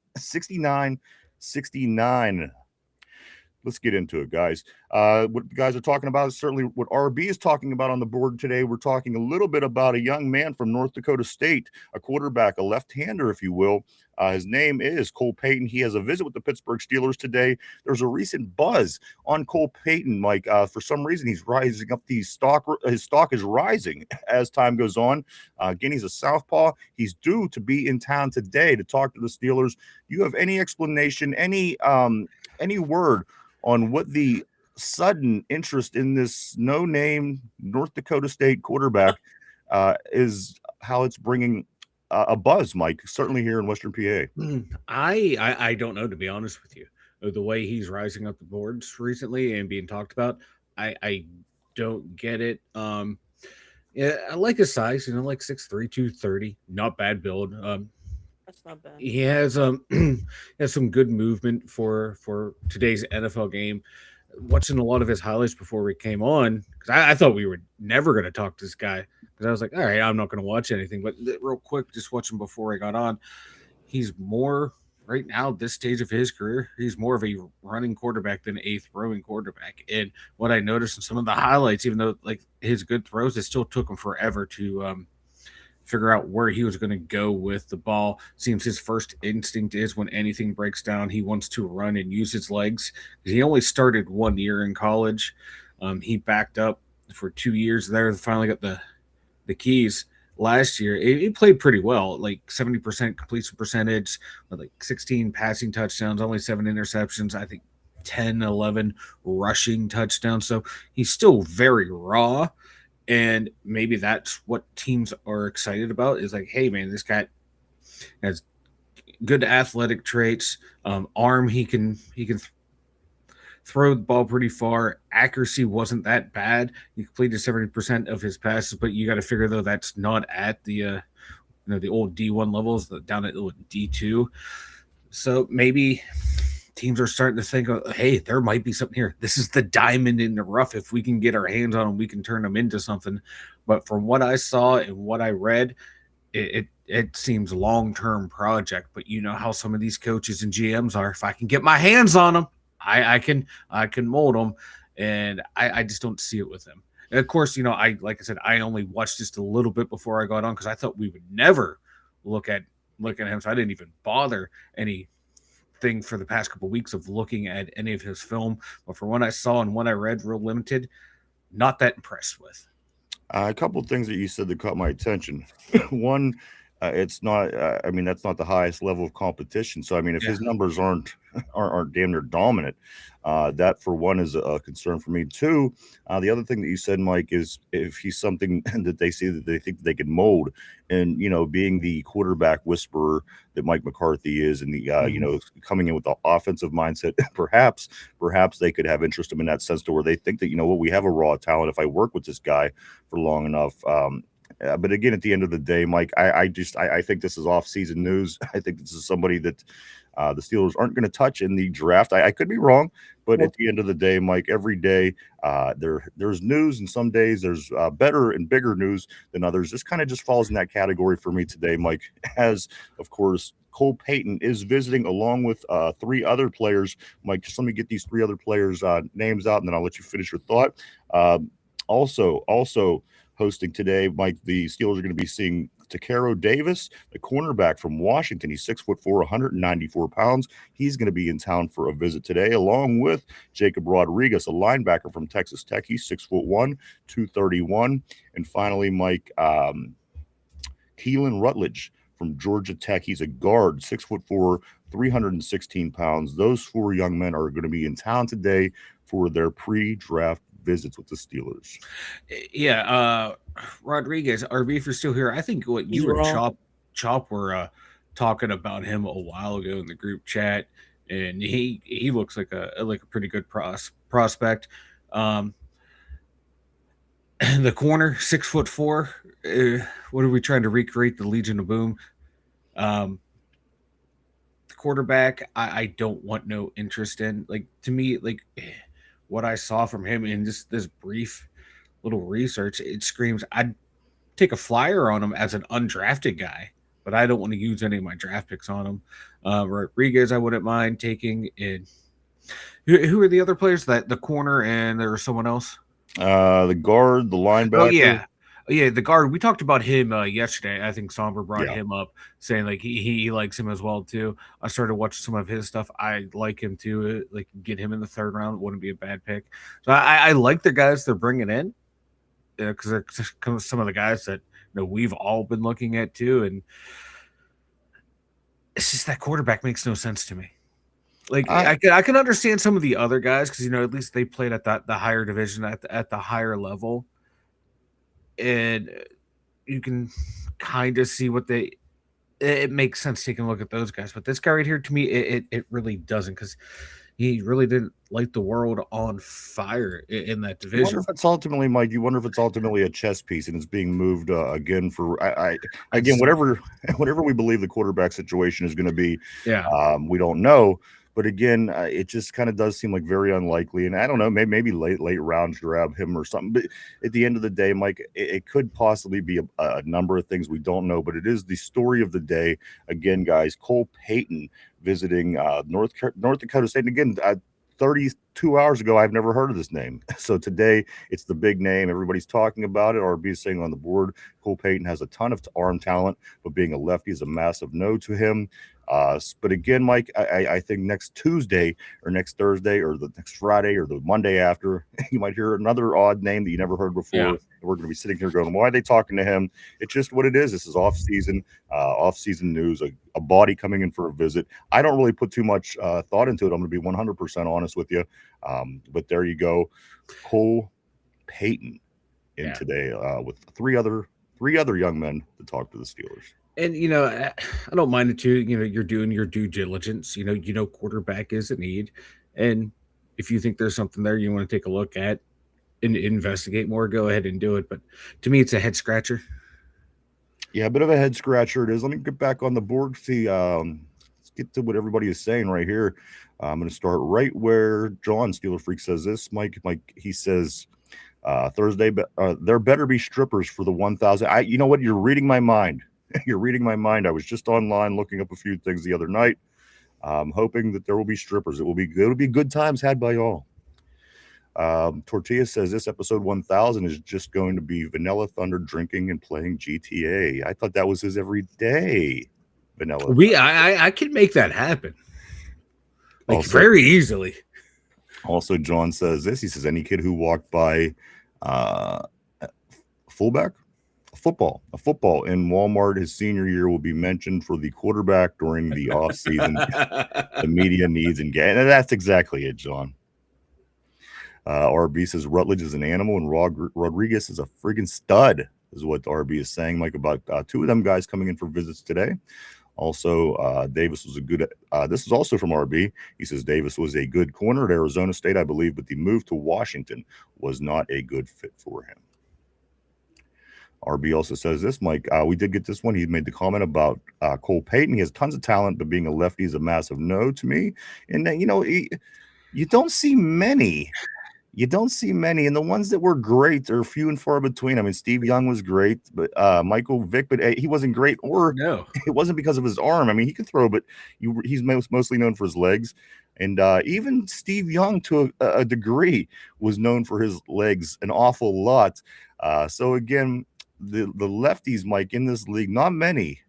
Let's get into it, guys. What the guys are talking about is certainly what RB is talking about on the board today. We're talking a little bit about a young man from North Dakota State, a quarterback, a left-hander, if you will. His name is Cole Payton. He has a visit with the Pittsburgh Steelers today. There's a recent buzz on Cole Payton, Mike. For some reason, he's rising up. His stock is rising as time goes on. Again, he's a southpaw. He's due to be in town today to talk to the Steelers. Do you have any explanation, any word on what the sudden interest in this no-name North Dakota State quarterback is, how it's bringing a buzz, Mike, certainly here in Western PA? I don't know, to be honest with you. The way he's rising up the boards recently and being talked about, I don't get it. Yeah, I like his size, like 6'3", 230, not bad build. That's not bad. He has has some good movement for today's NFL game. Watching a lot of his highlights before we came on, because I thought we were never going to talk to this guy, because I was like, all right, I'm not going to watch anything. But real quick, just watching before I got on, he's more right now, this stage of his career, he's more of a running quarterback than a throwing quarterback. And what I noticed in some of the highlights, even though like his good throws, it still took him forever to figure out where he was going to go with the ball. Seems his first instinct is when anything breaks down, he wants to run and use his legs. He only started 1 year in college. He backed up for 2 years there, finally got the keys last year. He played pretty well, like 70% completion percentage, with like 16 passing touchdowns, only 7 interceptions, I think 10, 11 rushing touchdowns. So he's still very raw. And maybe that's what teams are excited about, is like, hey, man, this guy has good athletic traits, arm, he can throw the ball pretty far. Accuracy wasn't that bad. He completed 70% of his passes, but you got to figure, though, that's not at the the old D1 levels, down at D2. So maybe teams are starting to think, hey, there might be something here. This is the diamond in the rough. If we can get our hands on them, we can turn them into something. But from what I saw and what I read, it seems long-term project. But you know how some of these coaches and GMs are. If I can get my hands on them, I can mold them. And I just don't see it with them. And of course, like I said, I only watched just a little bit before I got on, because I thought we would never look at him. So I didn't even bother anything for the past couple of weeks of looking at any of his film. But from what I saw and what I read, real limited, not that impressed with. A couple of things that you said that caught my attention. One, it's not. That's not the highest level of competition. So, if his numbers aren't damn near dominant, that for one is a concern for me. Two, the other thing that you said, Mike, is if he's something that they see that they think they can mold, and being the quarterback whisperer that Mike McCarthy is, and the coming in with the offensive mindset, perhaps they could have interest in that sense, to where they think that we have a raw talent. If I work with this guy for long enough, But again, at the end of the day, Mike, I think this is off-season news. I think this is somebody that the Steelers aren't going to touch in the draft. I could be wrong, but at the end of the day, Mike, every day there's news, and some days there's better and bigger news than others. This kind of just falls in that category for me today, Mike, as, of course, Cole Payton is visiting along with 3 other players. Mike, just let me get these 3 other players' names out, and then I'll let you finish your thought. Also hosting today, Mike, the Steelers are going to be seeing Takero Davis, the cornerback from Washington. He's 6'4", 194 pounds. He's going to be in town for a visit today, along with Jacob Rodriguez, a linebacker from Texas Tech. He's 6'1", 231. And finally, Mike, Keelan Rutledge from Georgia Tech. He's a guard, 6'4", 316 pounds. Those 4 young men are going to be in town today for their pre-draft visits with the Steelers. Yeah, Rodriguez, RB, if you're still here, I think what you and Chop were talking about him a while ago in the group chat, and he looks like a pretty good prospect. The corner, 6'4". What are we trying to recreate? The Legion of Boom. The quarterback, I don't want no interest in. Like, to me, like, what I saw from him in this brief little research, it screams I'd take a flyer on him as an undrafted guy, but I don't want to use any of my draft picks on him. Rodriguez, I wouldn't mind taking in. Who are the other players? That the corner, and there was someone else. The guard, the linebacker. Yeah, the guard. We talked about him yesterday. I think Somber brought him up, saying like he likes him as well too. I started watching some of his stuff. I like him too. Like, get him in the 3rd round wouldn't be a bad pick. So I like the guys they're bringing in, because they're some of the guys that we've all been looking at too. And it's just that quarterback makes no sense to me. Like, I can understand some of the other guys because at least they played at the higher division, at the higher level. And you can kind of see what it makes sense taking a look at those guys. But this guy right here, to me, it really doesn't, because he really didn't light the world on fire in that division. You wonder if it's ultimately, Mike, a chess piece and it's being moved again for whatever we believe the quarterback situation is going to be. We don't know. But again, it just kind of does seem like very unlikely. And I don't know, maybe late rounds grab him or something. But at the end of the day, Mike, it could possibly be a number of things we don't know. But it is the story of the day. Again, guys, Cole Payton visiting North Dakota State. And again, 32 hours ago, I've never heard of this name. So today, it's the big name. Everybody's talking about it. RB is saying on the board, Cole Payton has a ton of arm talent, but being a lefty is a massive no to him. But again, Mike, I think next Tuesday or next Thursday or the next Friday or the Monday after, you might hear another odd name that you never heard before. Yeah. We're going to be sitting here going, why are they talking to him? It's just what it is. This is off-season news, a body coming in for a visit. I don't really put too much thought into it. I'm going to be 100% honest with you. But there you go. Cole Payton in today with three other young men to talk to the Steelers. And, I don't mind it too. You're doing your due diligence. Quarterback is a need. And if you think there's something there you want to take a look at and investigate more, go ahead and do it. But to me, it's a head scratcher. Yeah, a bit of a head scratcher it is. Let me get back on the board. See, let's get to what everybody is saying right here. I'm going to start right where John Steeler Freak says this. Mike, he says Thursday, there better be strippers for the 1,000. You know what? You're reading my mind. You're reading my mind. I was just online looking up a few things the other night, hoping that there will be strippers. It'll be good times had by all. Tortilla says this episode 1000 is just going to be Vanilla Thunder drinking and playing GTA. I thought that was his everyday Vanilla. I can make that happen, very easily. Also, John says this. He says any kid who walked by a football in Walmart his senior year will be mentioned for the quarterback during the offseason. The media needs and that's exactly it, John. RB says Rutledge is an animal and Rodriguez is a friggin' stud, is what RB is saying, Mike, about two of them guys coming in for visits today. Also, Davis was a good this is also from RB. He says Davis was a good corner at Arizona State, I believe, but the move to Washington was not a good fit for him. RB also says this, Mike. We did get this one. He made the comment about Cole Payton. He has tons of talent, but being a lefty is a massive no to me. And you don't see many. You don't see many, and the ones that were great are few and far between. I mean, Steve Young was great, but Michael Vick, but he wasn't great, or No. it wasn't because of his arm. I mean, he could throw, but he's mostly known for his legs. And even Steve Young, to a degree, was known for his legs an awful lot. So again, the lefties, Mike, in this league, not many.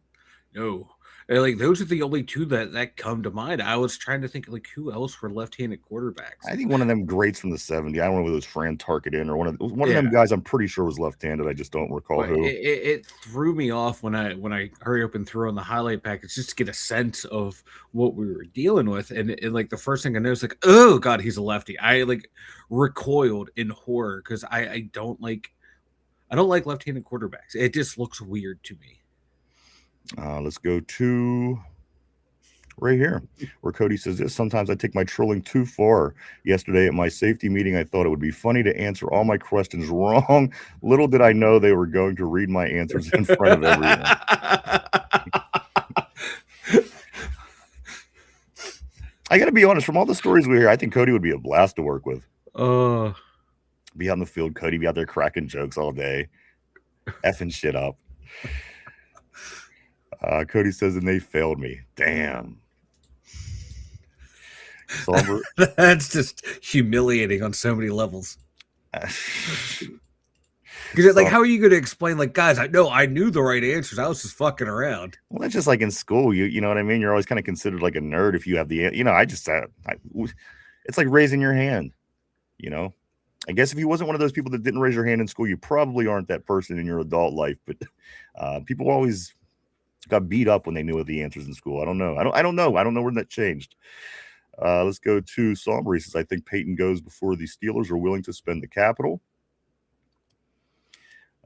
No. Like those are the only two that come to mind. I was trying to think like who else were left-handed quarterbacks. I think one of them greats from the 70s. I don't know whether it was Fran Tarkenton or one of them guys. I'm pretty sure was left-handed. I just don't recall who. It threw me off when I hurry up and throw on the highlight package just to get a sense of what we were dealing with. And like the first thing I noticed, like, oh God, he's a lefty. I like recoiled in horror because I don't like left-handed quarterbacks. It just looks weird to me. Let's go to right here where Cody says this. Sometimes I take my trolling too far. Yesterday at my safety meeting, I thought it would be funny to answer all my questions wrong. Little did I know they were going to read my answers in front of everyone. I got to be honest, from all the stories we hear, I think Cody would be a blast to work with. Be on the field, Cody be out there cracking jokes all day, effing shit up. Cody says, and they failed me. Damn. That's just humiliating on so many levels. Because like, how are you going to explain, like, guys, I knew the right answers. I was just fucking around. Well, that's just like in school. You know what I mean? You're always kind of considered like a nerd if you have the, it's like raising your hand, I guess if you wasn't one of those people that didn't raise your hand in school, you probably aren't that person in your adult life. But people always got beat up when they knew the answers in school. I don't know. I don't know. I don't know when that changed. Let's go to Somber. He says, I think Payton goes before the Steelers are willing to spend the capital.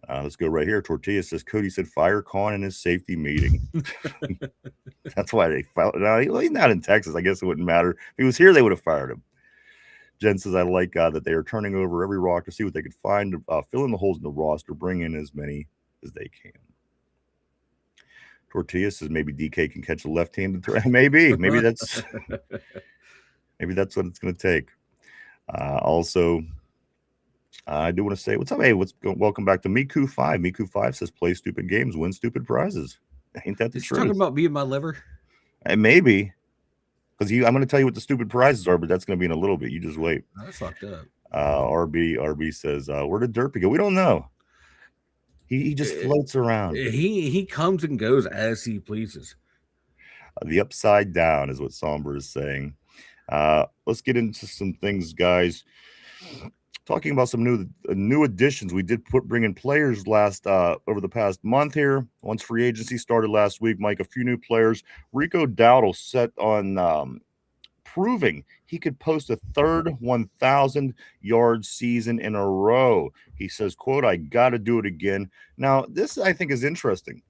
Let's go right here. Tortilla says, Cody said fire Khan in his safety meeting. That's why they filed. No, he's not in Texas. I guess it wouldn't matter. If he was here, they would have fired him. Jen says, I like that they are turning over every rock to see what they could find, fill in the holes in the roster, bring in as many as they can. Tortilla says maybe DK can catch a left-handed throw. Maybe that's what it's going to take. Also, I do want to say what's up. Hey, welcome back to Miku 5. Miku 5 says play stupid games, win stupid prizes. Ain't that the truth? Talking about me and my liver? Maybe. Because I'm going to tell you what the stupid prizes are, but that's going to be in a little bit. You just wait. That's fucked up. RB says, where did Derpy go? We don't know. He just floats around. He comes and goes as he pleases. The upside down is what Somber is saying. Let's get into some things, guys. Talking about some new additions. We did bring in players over the past month here. Once free agency started last week, Mike, a few new players. Rico Dowdle set on proving he could post a third 1,000-yard season in a row. He says, quote, I got to do it again. Now, this I think is interesting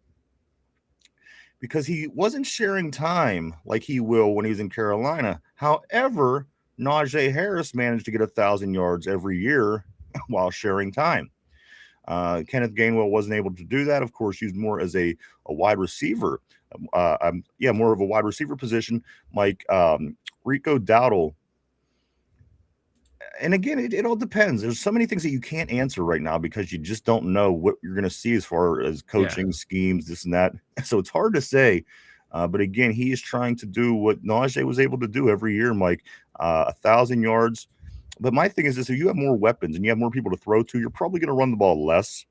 because he wasn't sharing time like he will when he's in Carolina. However, Najee Harris managed to get 1,000 yards every year while sharing time. Kenneth Gainwell wasn't able to do that. Of course, used more as a wide receiver. More of a wide receiver position. Mike, Rico Dowdle. And again, it all depends. There's so many things that you can't answer right now because you just don't know what you're going to see as far as coaching schemes, this and that. So it's hard to say. But again, he is trying to do what Najee was able to do every year, Mike, 1,000 yards. But my thing is this, if you have more weapons and you have more people to throw to, you're probably going to run the ball less.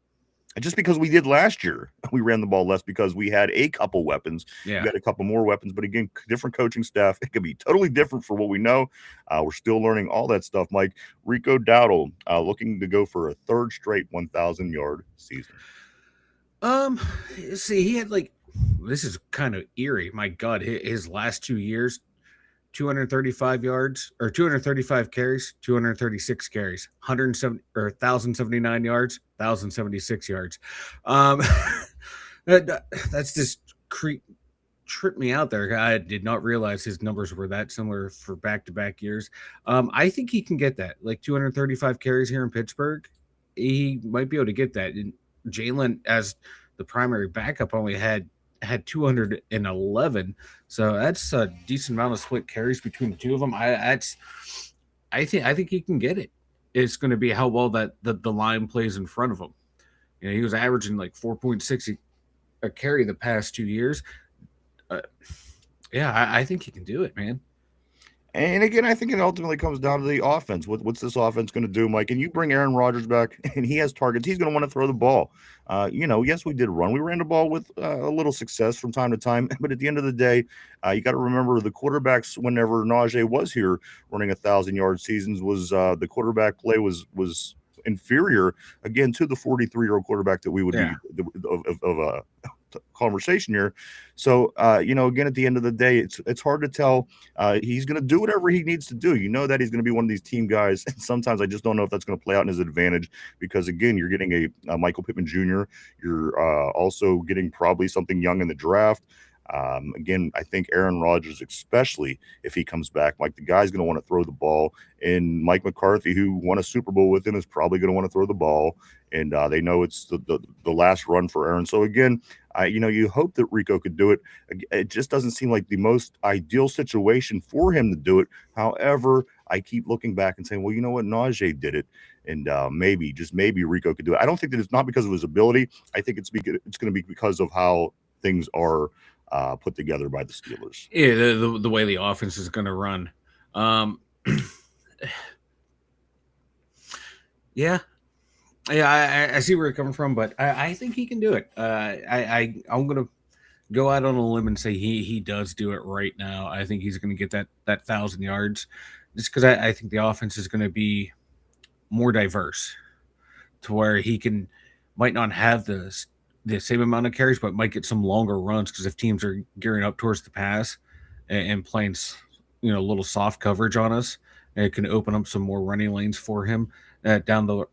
And just because we did last year, we ran the ball less because we had a couple weapons. Yeah. We had a couple more weapons. But again, different coaching staff. It could be totally different for what we know. We're still learning all that stuff, Mike. Rico Dowdle looking to go for a third straight 1,000-yard season. See, he had this is kind of eerie. My God, his last 2 years, 235 yards or 235 carries, 236 carries, 1,079 yards, 1,076 yards. That's just tripped me out there. I did not realize his numbers were that similar for back-to-back years. I think he can get that, like 235 carries here in Pittsburgh. He might be able to get that. And Jalen as the primary backup only had 211, so that's a decent amount of split carries between the two of them. I think he can get it. It's going to be how well that the line plays in front of him. He was averaging like 4.6 a carry the past 2 years. Yeah, I think he can do it, man. And again, I think it ultimately comes down to the offense. What's this offense going to do, Mike? And you bring Aaron Rodgers back, and he has targets. He's going to want to throw the ball. Yes, we did run. We ran the ball with a little success from time to time. But at the end of the day, you got to remember the quarterbacks. Whenever Najee was here running 1,000-yard seasons, was the quarterback play was inferior again to the 43-year-old quarterback that we would be of a conversation here. So again, at the end of the day, it's hard to tell. He's going to do whatever he needs to do. That he's going to be one of these team guys. And sometimes I just don't know if that's going to play out in his advantage, because again, you're getting a Michael Pittman Jr. You're also getting probably something young in the draft. Again, I think Aaron Rodgers, especially if he comes back, Mike, the guy's going to want to throw the ball. And Mike McCarthy, who won a Super Bowl with him, is probably going to want to throw the ball. And they know it's the last run for Aaron. So again, you hope that Rico could do it. It just doesn't seem like the most ideal situation for him to do it. However, I keep looking back and saying, well, you know what? Najee did it. And maybe Rico could do it. I don't think that it's not because of his ability. I think it's going to be because of how things are put together by the Steelers. Yeah, the way the offense is going to run. Yeah, I see where you're coming from, but I think he can do it. I'm going to go out on a limb and say he does do it right now. I think he's going to get that 1,000 yards, just because I think the offense is going to be more diverse, to where he might not have the same amount of carries, but might get some longer runs, because if teams are gearing up towards the pass and playing a little soft coverage on us, it can open up some more running lanes for him down the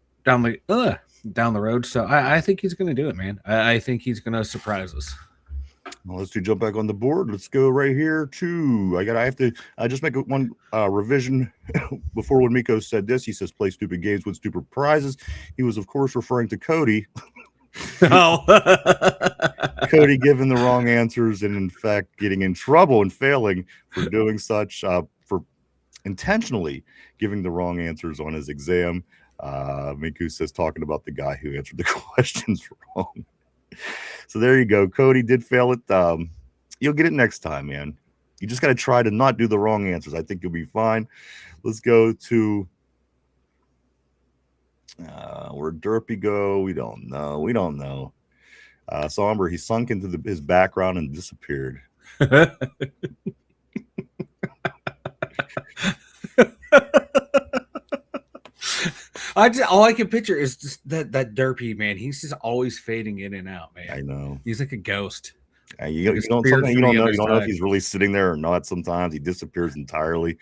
road. So I think he's going to do it, man. I think he's going to surprise us. Well, let's jump back on the board. Let's go right here to I have to just make one revision before. When Miko said this, he says play stupid games with stupid prizes. He was, of course, referring to Cody. Oh. Cody giving the wrong answers, and in fact getting in trouble and failing for doing such, for intentionally giving the wrong answers on his exam. Miku says talking about the guy who answered the questions wrong. So there you go. Cody did fail it. You'll get it next time, man. You just got to try to not do the wrong answers. I think you'll be fine. Let's go to where'd Derpy go? We don't know. Somber, he sunk into his background and disappeared. All I can picture is just that Derpy, man. He's just always fading in and out, man. I know. He's like a ghost. You don't know if he's really sitting there or not. Sometimes he disappears entirely.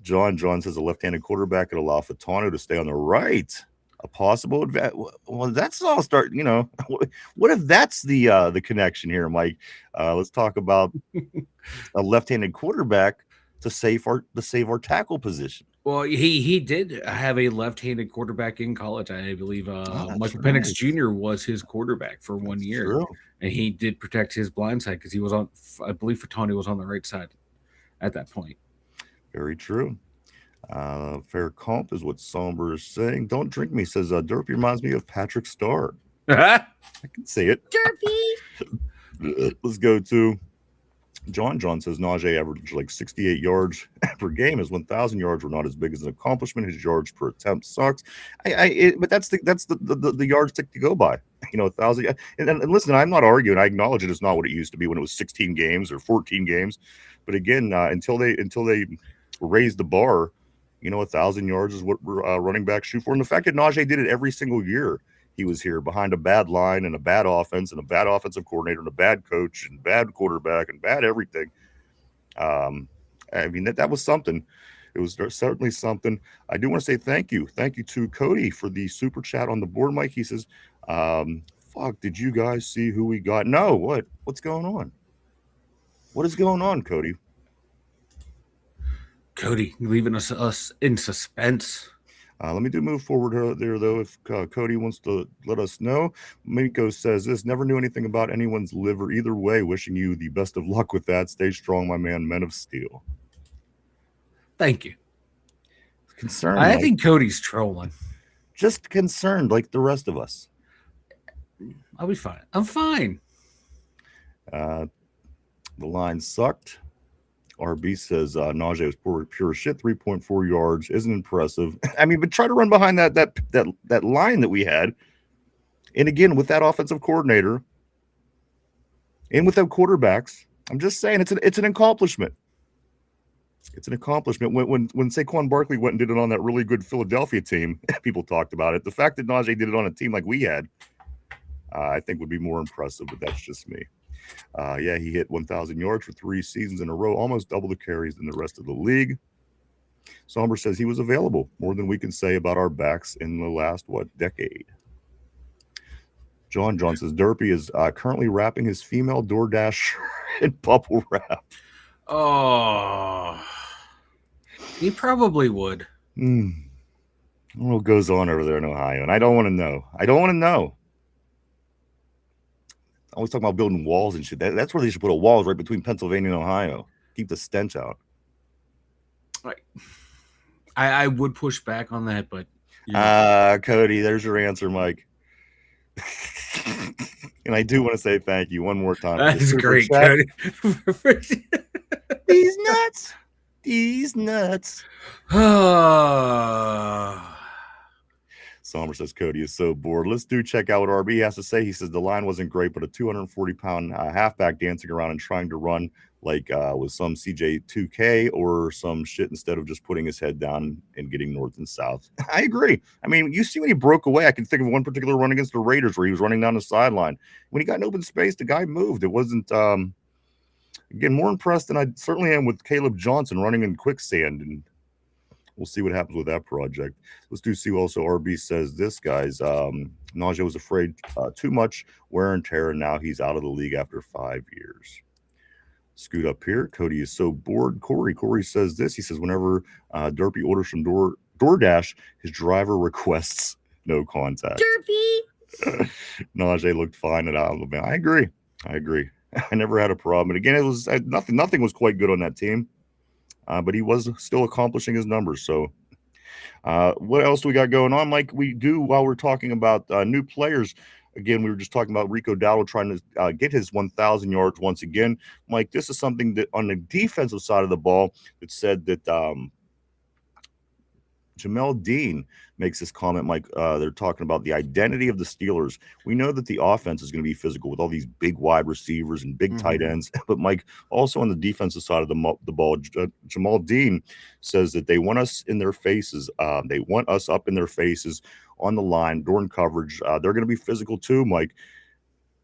John says a left-handed quarterback could allow Fatano to stay on the right. A possible advantage. Well, that's all start. What if that's the connection here, Mike? Let's talk about a left-handed quarterback to save our tackle position. Well, he did have a left-handed quarterback in college, I believe. Michael Penix Jr. was his quarterback for 1 year, true. And he did protect his blind side because he was on. I believe Fatani was on the right side at that point. Very true. Fair comp is what Somber is saying. Don't drink me, says Derpy reminds me of Patrick Starr. I can see it. Derpy. Let's go to John says Najee averaged like 68 yards per game. His 1,000 yards were not as big as an accomplishment. His yards per attempt sucks. But that's the yardstick to go by. 1,000. And listen, I'm not arguing. I acknowledge it's not what it used to be when it was 16 games or 14 games. But again, until they raise the bar, 1,000 yards is what running backs shoot for. And the fact that Najee did it every single year he was here, behind a bad line and a bad offense and a bad offensive coordinator and a bad coach and bad quarterback and bad everything. That was something. It was certainly something. I do want to say thank you to Cody for the super chat on the board. Mike, he says, fuck, did you guys see who we got? No, what's going on? What is going on, Cody? Cody leaving us in suspense. Let me move forward there, though, if Cody wants to let us know. Miko says this, never knew anything about anyone's liver either way. Wishing you the best of luck with that. Stay strong, my man, Men of Steel. Thank you. Concerned. I think Cody's trolling. Just concerned like the rest of us. I'll be fine. I'm fine. The line sucked. RB says Najee was pure shit. 3.4 yards isn't impressive. I mean, but try to run behind that line that we had, and again with that offensive coordinator, and without quarterbacks. I'm just saying it's an accomplishment. It's an accomplishment. When Saquon Barkley went and did it on that really good Philadelphia team, people talked about it. The fact that Najee did it on a team like we had, I think would be more impressive. But that's just me. Yeah, he hit 1,000 yards for 3 seasons in a row, almost double the carries than the rest of the league. Somber says he was available, more than we can say about our backs in the last, decade. John says Derpy is currently wrapping his female DoorDash in bubble wrap. Oh, he probably would. What goes on over there in Ohio? And I don't want to know. Always talking about building walls and shit. That's where they should put a wall, right between Pennsylvania and Ohio. Keep the stench out. Right. I would push back on that, but Cody, there's your answer, Mike. And I do want to say thank you one more time. That's great, Cody. These nuts. Somber says Cody is so bored. Let's check out what RB has to say. He says the line wasn't great, but a 240-pound halfback dancing around and trying to run like with some CJ2K or some shit instead of just putting his head down and getting north and south. I agree. I mean, you see when he broke away, I can think of one particular run against the Raiders where he was running down the sideline. When he got in open space, the guy moved. It wasn't, again, more impressed than I certainly am with Caleb Johnson running in quicksand, and we'll see what happens with that project. Let's see also RB says this, guys. Najee was afraid too much wear and tear, and now he's out of the league after 5 years. Scoot up here. Cody is so bored. Corey says this. He says whenever Derpy orders from DoorDash, his driver requests no contact. Derpy! Najee looked fine at Alabama. I agree. I never had a problem. And again, it was nothing was quite good on that team. But he was still accomplishing his numbers. So what else do we got going on, Mike? We do, while we're talking about new players, again, we were just talking about Rico Dowdle trying to get his 1,000 yards once again. Mike, this is something that on the defensive side of the ball that said that Jamel Dean makes this comment, Mike. They're talking about the identity of the Steelers. We know that the offense is going to be physical with all these big wide receivers and big tight ends. But, Mike, also on the defensive side of the ball, Jamal Dean says that they want us in their faces. They want us up in their faces on the line during coverage. They're going to be physical too, Mike.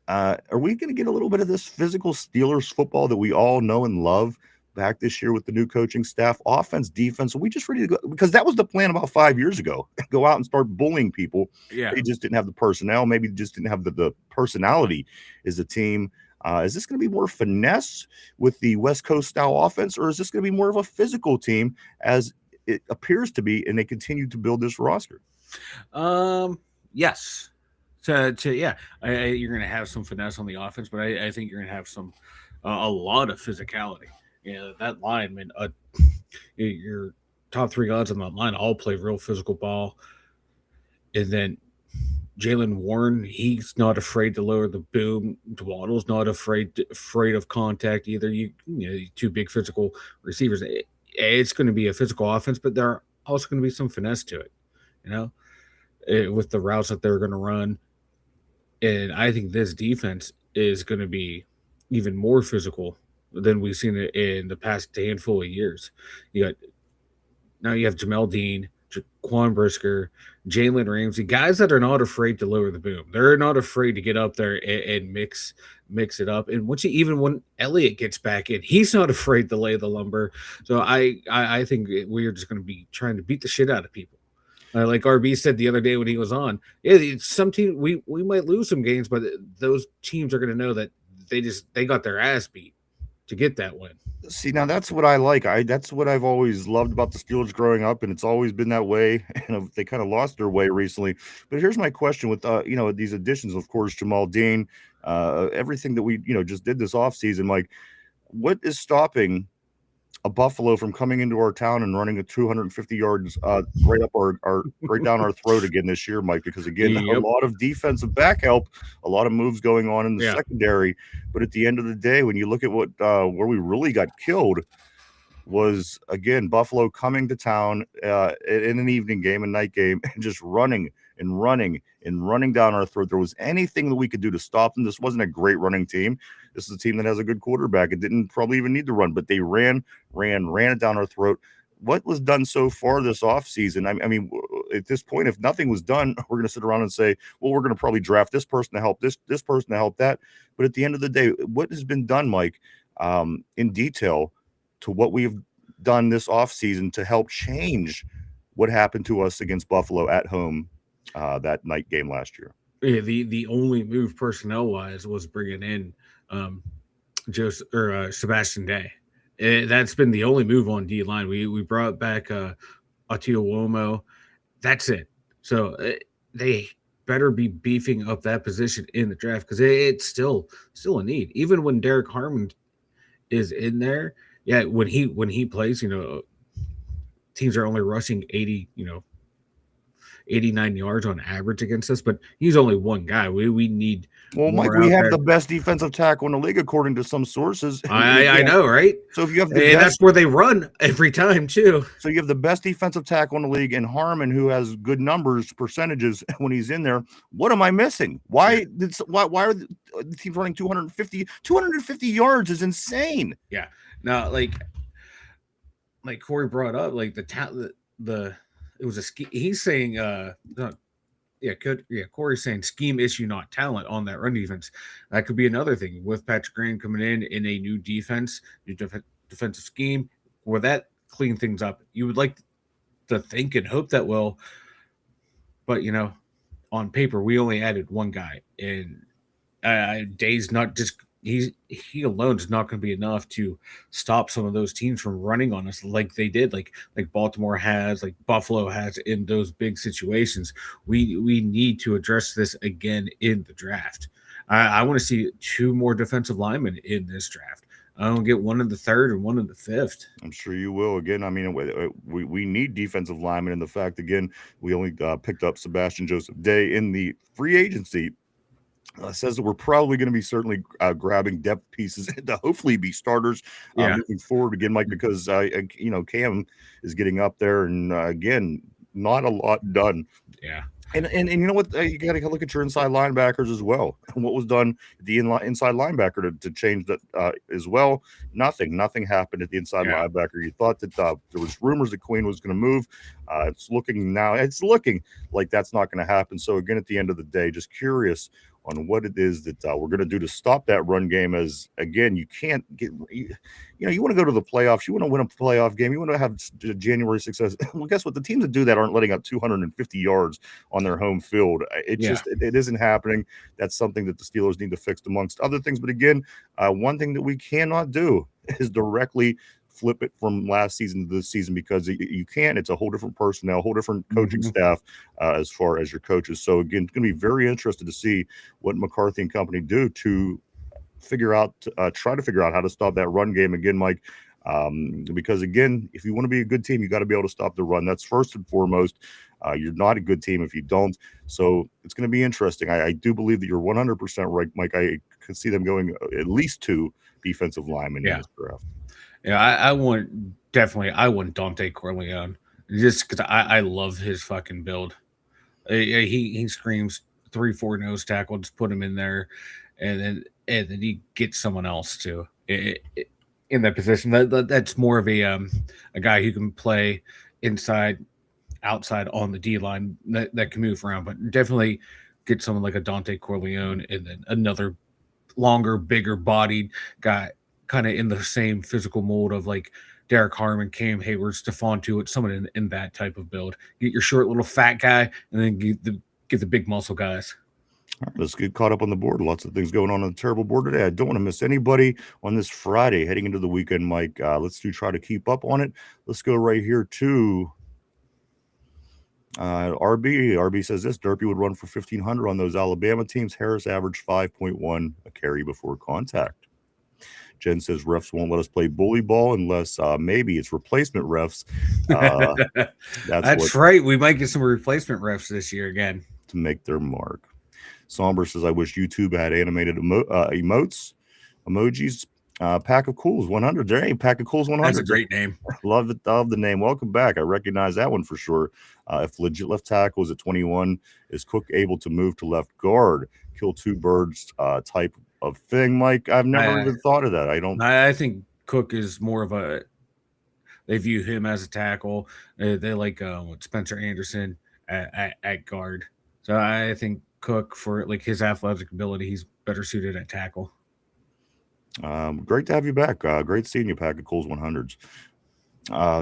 Are we going to get a little bit of this physical Steelers football that we all know and love back this year with the new coaching staff, offense, defense? Are we just ready to go? Because that was the plan about 5 years ago. Go out and start bullying people. Yeah. They just didn't have the personnel. Maybe just didn't have the personality as a team. Is this going to be more finesse with the West Coast style offense, or is this going to be more of a physical team as it appears to be, and they continue to build this roster? Yes. You're going to have some finesse on the offense, but I think you're going to have a lot of physicality. Yeah, that line, man. Your top 3 guys on that line all play real physical ball, and then Jalen Warren, he's not afraid to lower the boom. Dwaddle's not afraid of contact either. You know, 2 big physical receivers. It's going to be a physical offense, but there are also going to be some finesse to it. You know, with the routes that they're going to run, and I think this defense is going to be even more physical than we've seen it in the past handful of years. You have Jamel Dean, Jaquan Brisker, Jalen Ramsey, guys that are not afraid to lower the boom. They're not afraid to get up there and mix it up. And even when Elliott gets back in, he's not afraid to lay the lumber. So I think we're just going to be trying to beat the shit out of people. Like RB said the other day when he was on, some team we might lose some games, but those teams are going to know that they got their ass beat. to get that win. See, now that's what I like. That's what I've always loved about the Steelers growing up, and it's always been that way. And they kind of lost their way recently. But here's my question with these additions, of course, Jamal Dean, everything that we just did this offseason, Mike. What is stopping a Buffalo from coming into our town and running a 250 yards right up our right down our throat again this year, Mike? Because again, a lot of defensive back help, a lot of moves going on in the secondary. But at the end of the day, when you look at what where we really got killed was, again, Buffalo coming to town in an evening game, a night game, and just running and running and running down our throat. There was anything that we could do to stop them. This wasn't a great running team. This is a team that has a good quarterback. It didn't probably even need to run, but they ran it down our throat. What was done so far this offseason? I mean, at this point, if nothing was done, we're going to sit around and say, well, we're going to probably draft this person to help this person to help that. But at the end of the day, what has been done, Mike, in detail to what we've done this offseason to help change what happened to us against Buffalo at home that night game last year? Yeah, the only move personnel wise was bringing in Sebastian Day. That's been the only move on D line. We brought back Atiuomo. That's it. So they better be beefing up that position in the draft because it's still a need. Even when Derek Harmon is in there, yeah, when he plays, teams are only rushing 89 yards on average against us, but he's only one guy. We need. Well, Mike, we have the best defensive tackle in the league, according to some sources. I know, right? So if you have that's where they run every time too. So you have the best defensive tackle in the league, and Harmon, who has good percentages when he's in there. What am I missing? Why are the teams running 250 yards? Is insane. Yeah. Now, like Corey brought up, like it was a scheme. He's saying, Corey's saying scheme issue, not talent on that run defense. That could be another thing with Patrick Graham coming in a new defense, new defensive scheme. Will that clean things up? You would like to think and hope that will, but on paper we only added one guy, and Day's not just. He alone is not going to be enough to stop some of those teams from running on us like they did, like Baltimore has, like Buffalo has in those big situations. We need to address this again in the draft. I want to see 2 more defensive linemen in this draft. I don't get one in the 3rd and one in the 5th. I'm sure you will. Again, I mean, we need defensive linemen, and the fact, again, we only picked up Sebastian Joseph Day in the free agency. Says that we're probably going to be certainly grabbing depth pieces to hopefully be starters moving forward again, Mike, because Cam is getting up there, and again, not a lot done. Yeah. And you know what? You got to look at your inside linebackers as well. What was done at the inside linebacker to change that as well? Nothing happened at the inside linebacker. You thought that there was rumors that Queen was going to move. It's looking like that's not going to happen. So again, at the end of the day, just curious on what it is that we're going to do to stop that run game. As again, you can't get, you want to go to the playoffs, you want to win a playoff game, you want to have January success. Well, guess what? The teams that do that aren't letting up 250 yards on their home field. It isn't happening. That's something that the Steelers need to fix amongst other things. But again, one thing that we cannot do is directly flip it from last season to this season, because you can't. It's a whole different personnel, whole different coaching staff as far as your coaches. So again, it's going to be very interested to see what McCarthy and company do to try to figure out how to stop that run game again, Mike. Because again, if you want to be a good team, you got to be able to stop the run. That's first and foremost. You're not a good team if you don't. So it's going to be interesting. I do believe that you're 100% right, Mike. I could see them going at least 2 defensive linemen in this draft. Yeah, I want Dante Corleone just because I love his fucking build. He screams 3-4 nose tackle, just put him in there, and then he gets someone else too in that position. That's more of a guy who can play inside, outside on the D line that can move around, but definitely get someone like a Dante Corleone and then another longer, bigger bodied guy, kind of in the same physical mold of like Derek Harmon, Cam Hayward, Stephon Tuitt, someone in that type of build. Get your short little fat guy, and then get the big muscle guys. All right, let's get caught up on the board. Lots of things going on the terrible board today. I don't want to miss anybody on this Friday heading into the weekend, Mike. Let's try to keep up on it. Let's go right here to RB. RB says this: Derpy would run for 1,500 on those Alabama teams. Harris averaged 5.1 a carry before contact. Jen says refs won't let us play bully ball unless maybe it's replacement refs. That's right. We might get some replacement refs this year again to make their mark. Somber says, I wish YouTube had animated emojis. Pack of Cools 100. There ain't Pack of Cools 100. That's a great name. Love it. Love the name. Welcome back. I recognize that one for sure. If legit left tackle is at 21, is Cook able to move to left guard, kill two birds type of thing, Mike? I've never even thought of that. I think Cook is more of a. They view him as a tackle. They like Spencer Anderson at guard. So I think Cook, for like his athletic ability, he's better suited at tackle. Great to have you back. Great seeing you, Pack of Cool's 100s.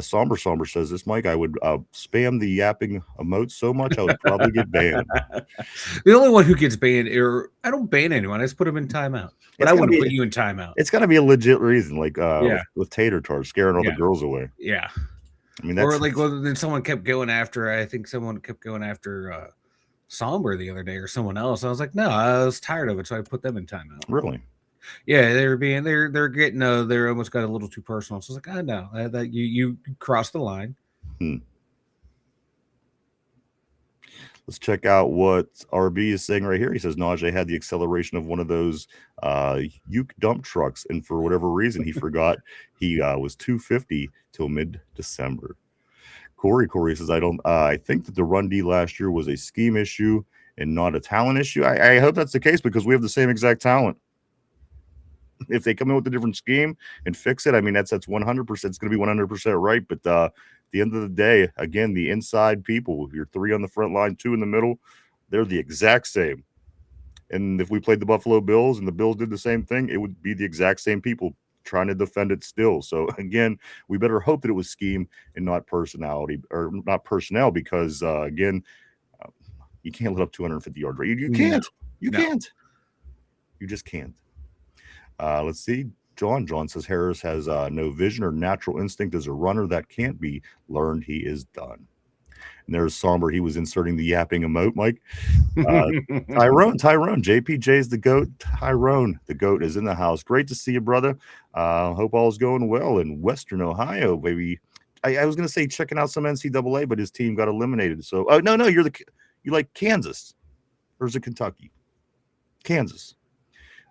Somber says this, Mike. I would spam the yapping emotes so much I would probably get banned. The only one who gets banned, or I don't ban anyone. I just put them in timeout. But I wouldn't put you in timeout. It's got to be a legit reason, like with tater tarts scaring all the girls away. Yeah. I mean, or like then someone kept going after. I think someone kept going after Somber the other day or someone else. I was like, no, I was tired of it, so I put them in timeout. Really? Yeah, they're getting they're almost got a little too personal. So it's like, no, that you crossed the line. Let's check out what RB is saying right here. He says Najee had the acceleration of one of those uke dump trucks, and for whatever reason he forgot he was 250 till mid-December. Corey says I think that the run D last year was a scheme issue and not a talent issue. I hope that's the case because we have the same exact talent. If they come in with a different scheme and fix it, I mean, that's 100%. It's going to be 100% right. But at the end of the day, again, the inside people, your 3 on the front line, 2 in the middle, they're the exact same. And if we played the Buffalo Bills and the Bills did the same thing, it would be the exact same people trying to defend it still. So again, we better hope that it was scheme and not personality or not personnel, because again, you can't let up 250 yards. Right? You can't. You can't. You just can't. Let's see. John says Harris has no vision or natural instinct as a runner that can't be learned. He is done. And there's Somber. He was inserting the yapping emote, Mike. Tyrone, JPJ's the GOAT. Tyrone, the GOAT, is in the house. Great to see you, brother. Hope all is going well in Western Ohio, baby. I was going to say checking out some NCAA, but his team got eliminated. So, no, you like Kansas. Or is it Kentucky? Kansas.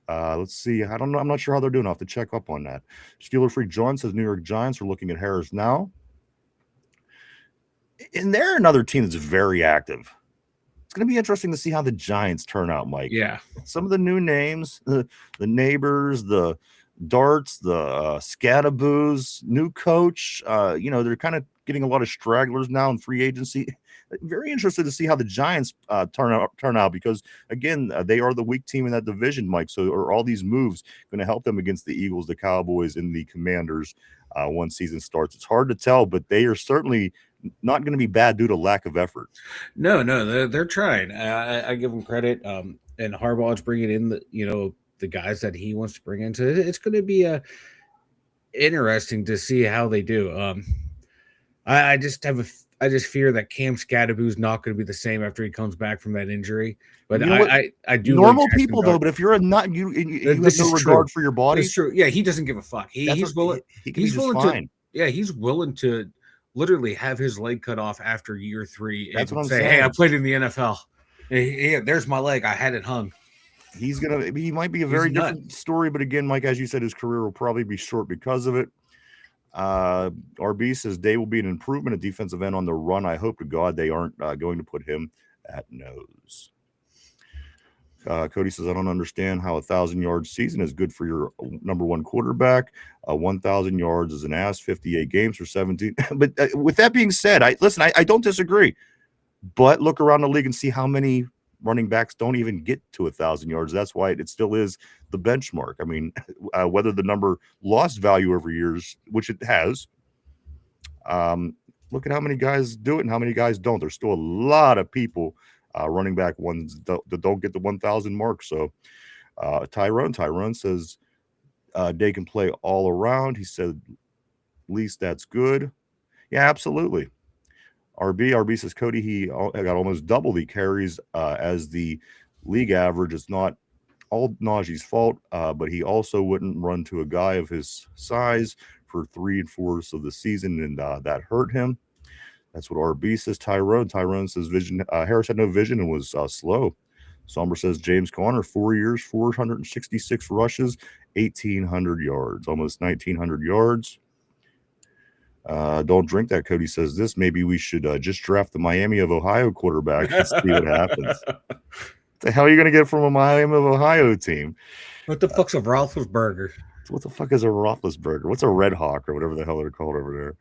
Let's see. I don't know. I'm not sure how they're doing. I'll have to check up on that. Steeler Freak John says New York Giants are looking at Harris now. And they're another team that's very active. It's going to be interesting to see how the Giants turn out, Mike. Yeah. Some of the new names, the neighbors, the darts, the Scadaboos, new coach. They're kind of getting a lot of stragglers now in free agency. Very interested to see how the Giants turn out because, again, they are the weak team in that division, Mike. So are all these moves going to help them against the Eagles, the Cowboys, and the Commanders once season starts? It's hard to tell, but they are certainly not going to be bad due to lack of effort. No, they're trying. I give them credit. And Harbaugh's bringing in the guys that he wants to bring into it. It's going to be interesting to see how they do. I just fear that Cam Scadaboo's not going to be the same after he comes back from that injury. But I do normal like people though. But if you're a nut, you have no regard for your body. It's true. Yeah, he doesn't give a fuck. He's willing. He's willing he's willing to literally have his leg cut off after year 3. That's what I'm saying. Hey, I played in the NFL. Hey, there's my leg. I had it hung. He might be a very different story, but again, Mike, as you said, his career will probably be short because of it. RB says Day will be an improvement at defensive end on the run. I hope to God they aren't going to put him at nose. Cody says, I don't understand how 1,000-yard season is good for your number 1 quarterback. 1,000 yards is an ass, 58 games for 17. But with that being said, I don't disagree. But look around the league and see how many running backs don't even get to 1,000 yards. That's why it still is the benchmark. I mean, whether the number lost value over years, which it has, look at how many guys do it and how many guys don't. There's still a lot of people running back ones that don't get the 1,000 mark. So Tyrone says they can play all around. He said, at least that's good. Yeah, absolutely. RB says Cody, he got almost double the carries as the league average. It's not all Najee's fault, but he also wouldn't run to a guy of his size for 3/4 of the season, and that hurt him. That's what RB says. Tyrone says vision. Harris had no vision and was slow. Somber says James Conner, 4 years, 466 rushes, 1,800 yards, almost 1,900 yards. Don't drink that. Cody says this. Maybe we should just draft the Miami of Ohio quarterback and see what happens. What the hell are you going to get from a Miami of Ohio team? What the fuck's a Roethlisberger? What the fuck is a Roethlisberger? What's a Red Hawk or whatever the hell they're called over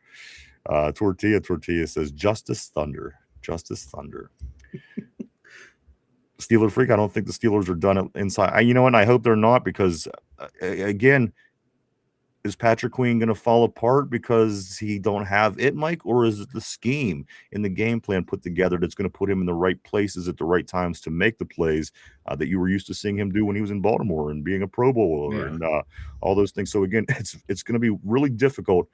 there? Tortilla says Justice Thunder. Steeler freak. I don't think the Steelers are done inside. You know what? I hope they're not, because again, is Patrick Queen going to fall apart because he don't have it, Mike, or is it the scheme in the game plan put together that's going to put him in the right places at the right times to make the plays that you were used to seeing him do when he was in Baltimore and being a Pro Bowler and all those things? So again, it's going to be really difficult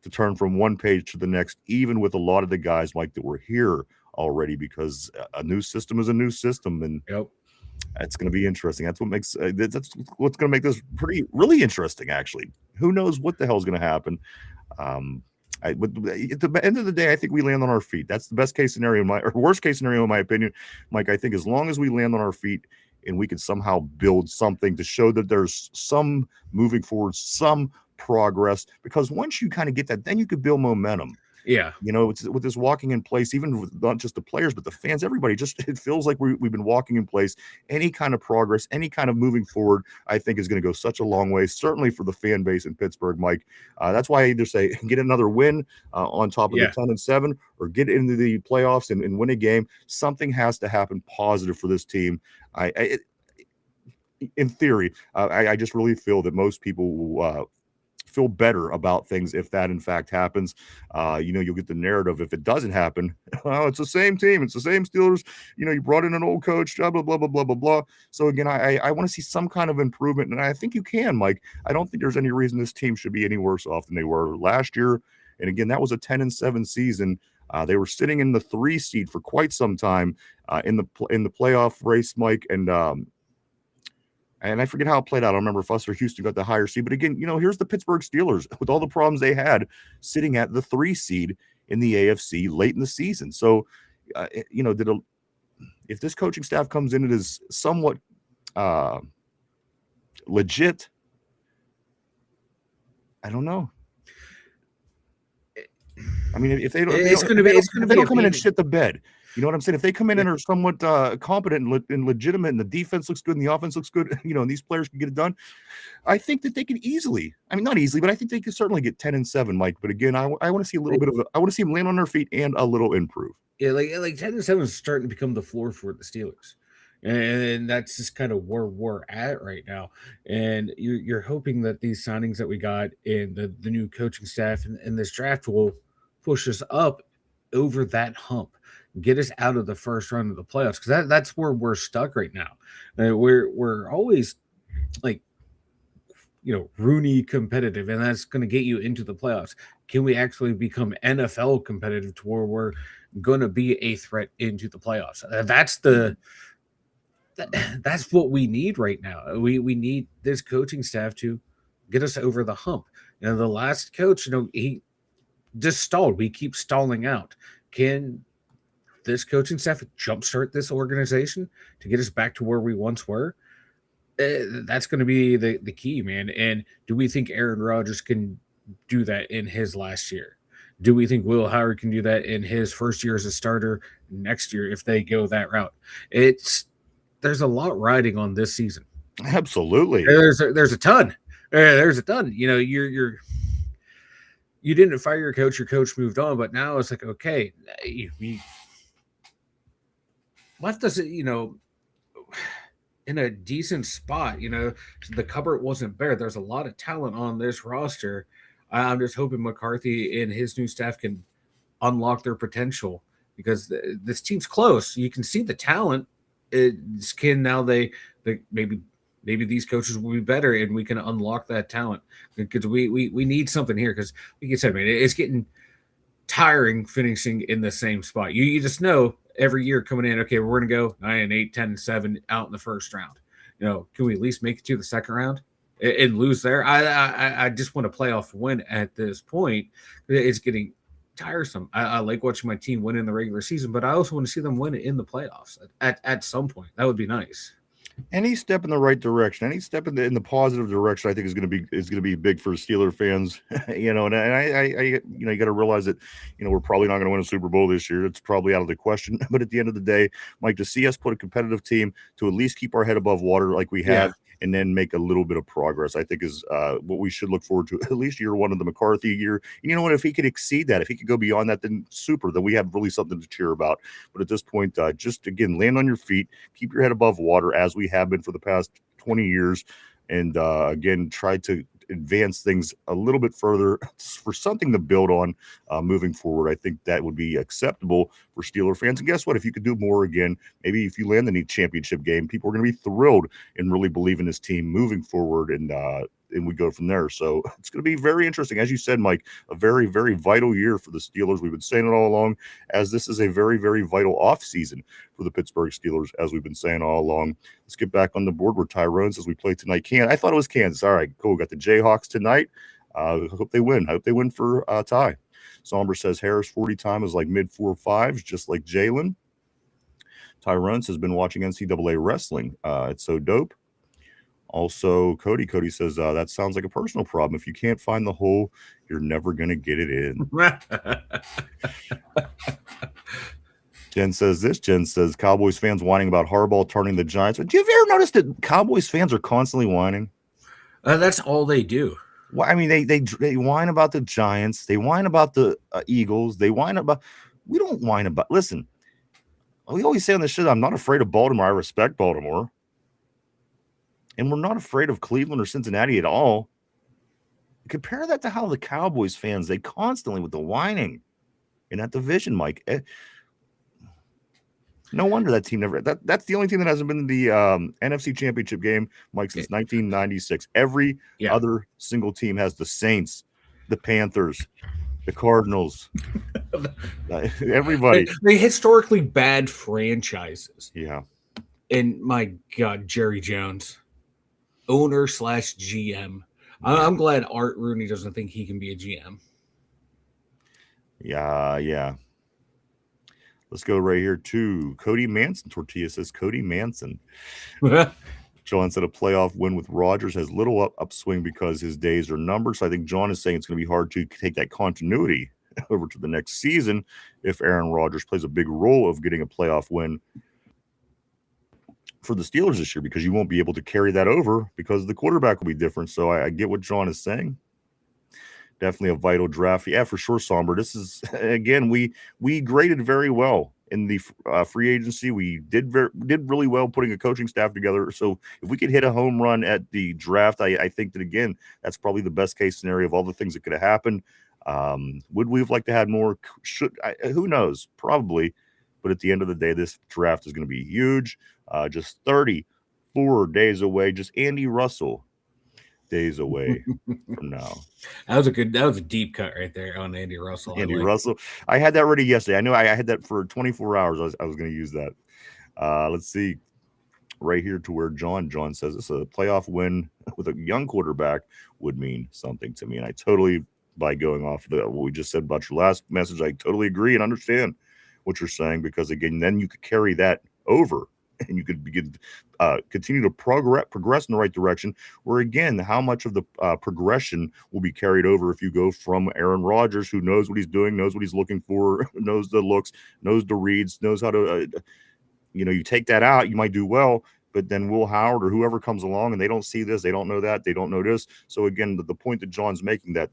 to turn from one page to the next, even with a lot of the guys, Mike, that were here already, because a new system is a new system, and it's going to be interesting. That's what makes that's what's going to make this really interesting. Actually, who knows what the hell is going to happen? At the end of the day, I think we land on our feet. That's the best case scenario, or worst case scenario, in my opinion, Mike. I think as long as we land on our feet and we can somehow build something to show that there's some moving forward, some progress, because once you kind of get that, then you could build momentum. Yeah, you know, it's with this walking in place, even with not just the players, but the fans, everybody, just it feels like we've been walking in place. Any kind of progress, any kind of moving forward, I think is going to go such a long way, certainly for the fan base in Pittsburgh, Mike. That's why I either say get another win on top of the 10-7, or get into the playoffs and win a game. Something has to happen positive for this team. In theory, I just really feel that most people will feel better about things if that in fact happens. You'll get the narrative if it doesn't happen. Oh, it's the same team, it's the same Steelers. You brought in an old coach, blah blah blah blah blah blah blah. So again, I want to see some kind of improvement, and I think you can, Mike. I don't think there's any reason this team should be any worse off than they were last year. And again, that was a 10-7 season. They were sitting in the 3 seed for quite some time in the playoff race, Mike, and I forget how it played out. I don't remember if us or Houston got the higher seed. But again, here's the Pittsburgh Steelers with all the problems they had, sitting at the 3 seed in the AFC late in the season. So, if this coaching staff comes in, it is somewhat legit. I don't know. I mean, if they don't come in and shit the bed. You know what I'm saying? If they come in and are somewhat competent and legitimate, and the defense looks good and the offense looks good, and these players can get it done, I think that they can easily. I mean, not easily, but I think they could certainly get 10-7, Mike. But again, I want to see a little bit of. I want to see them land on their feet and a little improve. Yeah, like 10-7 is starting to become the floor for the Steelers, and that's just kind of where we're at right now. And you're hoping that these signings that we got in the new coaching staff and this draft will push us up over that hump, get us out of the first round of the playoffs, because that's where we're stuck right now. We're always like, Rooney competitive, and that's going to get you into the playoffs. Can we actually become NFL competitive to where we're going to be a threat into the playoffs? That's what we need right now. We need this coaching staff to get us over the hump. The last coach, he just stalled. We keep stalling out. Can this coaching staff jumpstart this organization to get us back to where we once were? That's going to be the key, man. And do we think Aaron Rodgers can do that in his last year? Do we think Will Howard can do that in his first year as a starter next year if they go that route? There's a lot riding on this season. Absolutely. There's a ton. There's a ton. You didn't fire your coach moved on, but now it's like, okay, we left us, in a decent spot. The cupboard wasn't bare. There's a lot of talent on this roster. I'm just hoping McCarthy and his new staff can unlock their potential, because this team's close. You can see the talent. It's can now they maybe these coaches will be better and we can unlock that talent because we need something here because like you said, man, it's getting tiring finishing in the same spot. You just know every year coming in, okay, we're gonna go 9-8, 10-7 out in the first round. Can we at least make it to the second round and lose there? I just want a playoff win at this point. It's getting tiresome. I like watching my team win in the regular season, but I also want to see them win it in the playoffs at some point. That would be nice. Any step in the right direction, any step in the positive direction, I think is going to be big for Steeler fans. And I you got to realize that we're probably not going to win a Super Bowl this year. It's probably out of the question. But at the end of the day, Mike, to see us put a competitive team to at least keep our head above water like we have, and then make a little bit of progress, I think is what we should look forward to. At least year one of the McCarthy year. And you know what? If he could exceed that, if he could go beyond that, then super. Then we have really something to cheer about. But at this point, just again, land on your feet, keep your head above water as we have been for the past 20 years, and again, try to advance things a little bit further for something to build on moving forward. I think that would be acceptable for Steeler fans. And guess what? If you could do more again, maybe if you land the championship game, people are going to be thrilled and really believe in this team moving forward, and we go from there. So it's going to be very interesting. As you said, Mike, a very, very vital year for the Steelers. We've been saying it all along, as this is a very, very vital offseason for the Pittsburgh Steelers, as we've been saying all along. Let's get back on the board where Tyrone says we play tonight. I thought it was Kansas. All right, cool. Got the Jayhawks tonight. Hope they win. I hope they win for Ty. Somber says Harris 40 time is like mid 4.5s, just like Jalen. Tyrone says been watching NCAA wrestling. It's so dope. Also, Cody says, that sounds like a personal problem. If you can't find the hole, you're never going to get it in. Jen says, Cowboys fans whining about Harbaugh turning the Giants. Do you ever notice that Cowboys fans are constantly whining? That's all they do. Well, I mean, they whine about the Giants. They whine about the Eagles. They whine about – we don't whine about – listen, we always say on this shit, I'm not afraid of Baltimore. I respect Baltimore. And we're not afraid of Cleveland or Cincinnati at all. Compare that to how the Cowboys fans, they constantly with the whining in that division, Mike. No wonder that team never. That's the only team that hasn't been in the NFC Championship game, Mike, since 1996. Every other single team has the Saints, the Panthers, the Cardinals, everybody. They historically bad franchises. Yeah. And my God, Jerry Jones. Owner / GM. I'm glad Art Rooney doesn't think he can be a GM. Yeah. Let's go right here to Cody Manson. Tortilla says Cody Manson. John said a playoff win with Rodgers has little upswing because his days are numbered. So I think John is saying it's going to be hard to take that continuity over to the next season if Aaron Rodgers plays a big role of getting a playoff win for the Steelers this year, because you won't be able to carry that over because the quarterback will be different. So I get what John is saying. Definitely a vital draft. Yeah, for sure, Somber. This is, again, we graded very well in the free agency. We did really well putting a coaching staff together. So if we could hit a home run at the draft, I think that, again, that's probably the best case scenario of all the things that could have happened. Would we have liked to have more? Who knows? Probably. But at the end of the day, this draft is going to be huge. Just 34 days away. Just Andy Russell days away from now. That was a deep cut right there on Andy Russell. Russell. I had that ready yesterday. I knew I had that for 24 hours. I was going to use that. Let's see. Right here to where John says this, a playoff win with a young quarterback would mean something to me. And I totally, by going off what we just said about your last message, I totally agree and understand what you're saying, because again, then you could carry that over and you could begin continue to progress in the right direction, where again, how much of the progression will be carried over if you go from Aaron Rodgers, who knows what he's doing, knows what he's looking for, knows the looks, knows the reads, knows how to you take that out, you might do well. But then Will Howard or whoever comes along and they don't see this, they don't know that, they don't know this. So again, the point that John's making, that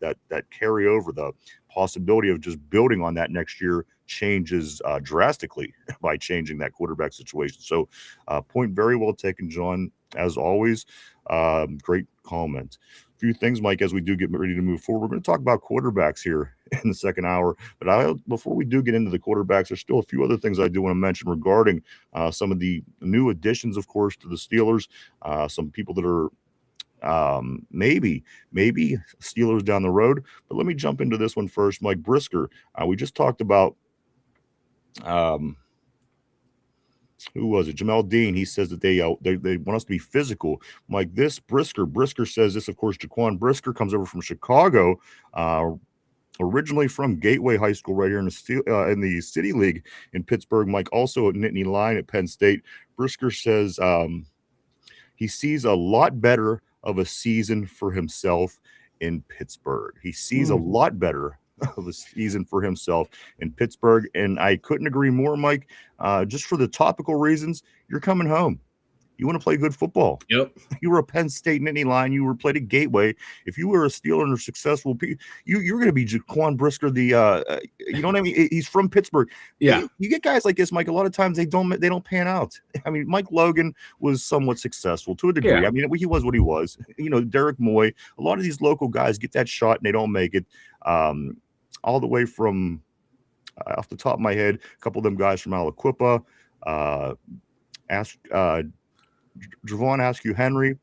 carryover, the possibility of just building on that next year changes drastically by changing that quarterback situation. So point very well taken, John, as always. Great comment. A few things, Mike, as we do get ready to move forward. We're going to talk about quarterbacks here in the second hour. But before we do get into the quarterbacks, there's still a few other things I do want to mention regarding some of the new additions, of course, to the Steelers. Some people that are maybe Steelers down the road. But let me jump into this one first. Mike Brisker. We just talked about who was it? Jamel Dean. He says that they want us to be physical. Mike, this Brisker says this. Of course, Jaquan Brisker comes over from Chicago, originally from Gateway High School right here in the City League in Pittsburgh. Mike, also at Nittany Lion at Penn State. Brisker says he sees a lot better of a season for himself in Pittsburgh. He sees a lot better of a season for himself in Pittsburgh, and I couldn't agree more, Mike. Just for the topical reasons, you're coming home. You want to play good football. Yep. You were a Penn State Nittany Lion. You were played at Gateway. If you were a Steeler and a successful, you're going to be Jaquan Brisker. You know what I mean? He's from Pittsburgh. Yeah. You get guys like this, Mike. A lot of times they don't pan out. I mean, Mike Logan was somewhat successful to a degree. Yeah. I mean, he was what he was. You know, Derek Moy. A lot of these local guys get that shot and they don't make it. All the way from off the top of my head, a couple of them guys from Aliquippa, Javon Askew Henry,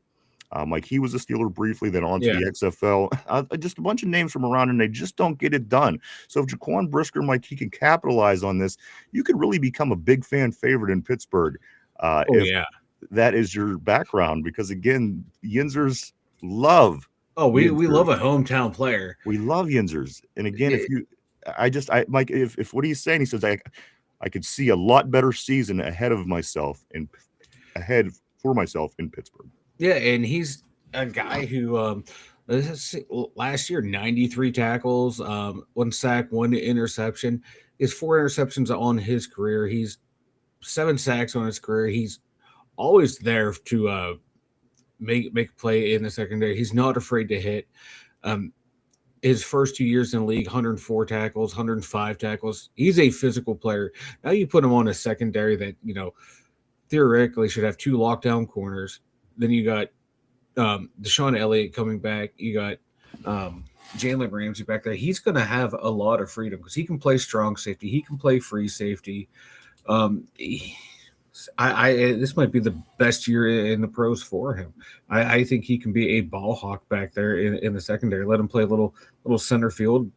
like he was a Steeler briefly, then on to the XFL. Just a bunch of names from around, and they just don't get it done. So if Jaquan Brisker, Mike, he can capitalize on this, you could really become a big fan favorite in Pittsburgh. If that is your background, because again, Yinzers love. Oh, we love a hometown player. We love Yinzers, and again, Mike, if what he's saying, he says I could see a lot better season ahead for myself in Pittsburgh. Yeah, and he's a guy who last year 93 tackles, 1 sack, 1 interception. His 4 interceptions on his career. He's 7 sacks on his career. He's always there to make a play in the secondary. He's not afraid to hit. His first 2 years in the league, 104 tackles, 105 tackles. He's a physical player. Now you put him on a secondary that, theoretically should have 2 lockdown corners. Then you got Deshaun Elliott coming back. You got Jalen Ramsey back there. He's going to have a lot of freedom because he can play strong safety. He can play free safety. This might be the best year in the pros for him. I think he can be a ball hawk back there in the secondary. Let him play a little center field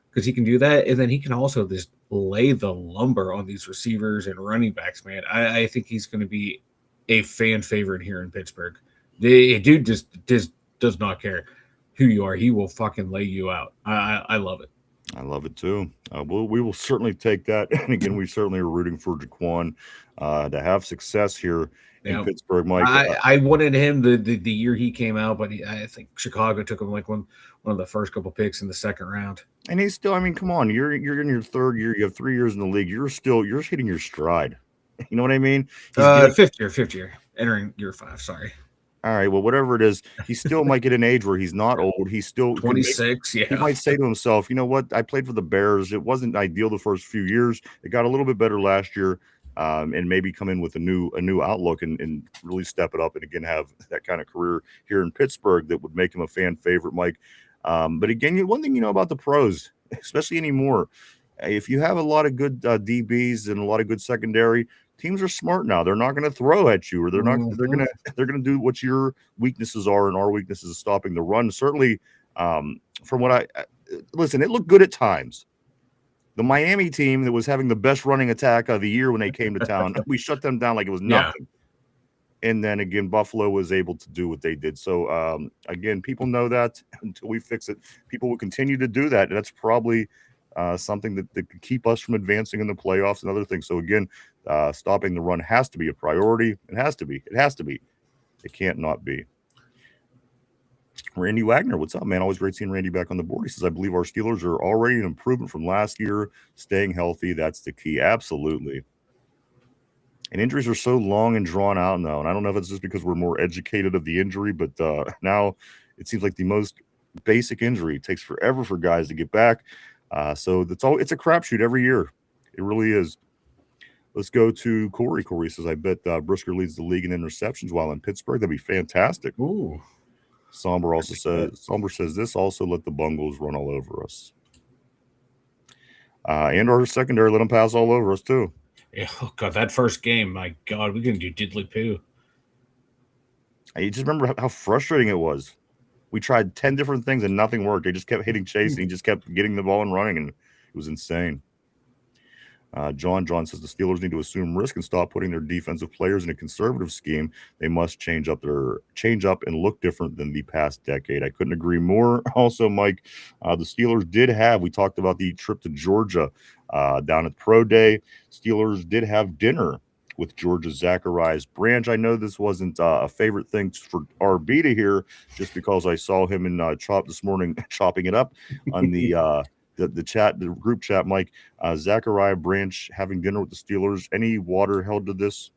because he can do that, and then he can also just lay the lumber on these receivers and running backs. Man, I think he's going to be a fan favorite here in Pittsburgh. The dude just does not care who you are. He will fucking lay you out. I love it. I love it too. We will certainly take that. And again, we certainly are rooting for Jaquan to have success here in Pittsburgh, Mike. I wanted him the year he came out, but I think Chicago took him like one of the first couple picks in the second round. And he's still, I mean, come on, you're in your 3rd year. You have 3 years in the league. You're hitting your stride. You know what I mean? Fifth year, entering year 5. Sorry. All right, well, whatever it is, he still might get an age where he's not old. He's still 26. He might say to himself, you know what? I played for the Bears. It wasn't ideal the first few years. It got a little bit better last year, and maybe come in with a new outlook and really step it up and again have that kind of career here in Pittsburgh that would make him a fan favorite, Mike. But again, one thing you know about the pros, especially anymore, if you have a lot of good DBs and a lot of good secondary, teams are smart now. They're not going to throw at you, or they're not. They're going to do what your weaknesses are, and our weaknesses is stopping the run. Certainly, from what listen, it looked good at times. The Miami team that was having the best running attack of the year when they came to town, we shut them down like it was nothing. And then again, Buffalo was able to do what they did. So again, people know that until we fix it, people will continue to do that. And that's probably something that could keep us from advancing in the playoffs and other things. So again, stopping the run has to be a priority. It has to be. It can't not be. Randy Wagner, what's up, man? Always great seeing Randy back on the board. He says, I believe our Steelers are already an improvement from last year. Staying healthy, that's the key. Absolutely. And injuries are so long and drawn out now. And I don't know if it's just because we're more educated of the injury, but now it seems like the most basic injury. It takes forever for guys to get back. So it's a crapshoot every year. It really is. Let's go to Corey. Corey says, I bet Brisker leads the league in interceptions while in Pittsburgh. That'd be fantastic. Ooh. Somber says this, also let the Bungles run all over us. And our secondary let them pass all over us too. Yeah, oh God, that first game, my God, we can do diddly poo. I just remember how frustrating it was. We tried 10 different things and nothing worked. They just kept hitting Chase and he just kept getting the ball and running, and it was insane. John says the Steelers need to assume risk and stop putting their defensive players in a conservative scheme. They must change up and look different than the past decade. I couldn't agree more. Also, Mike, the Steelers did have, we talked about the trip to Georgia down at Pro Day. Steelers did have dinner with Georgia Zacharias Branch. I know this wasn't a favorite thing for RB to hear, just because I saw him in Chop this morning chopping it up on the the group chat, Mike. Zachariah Branch having dinner with the Steelers. Any water held to this?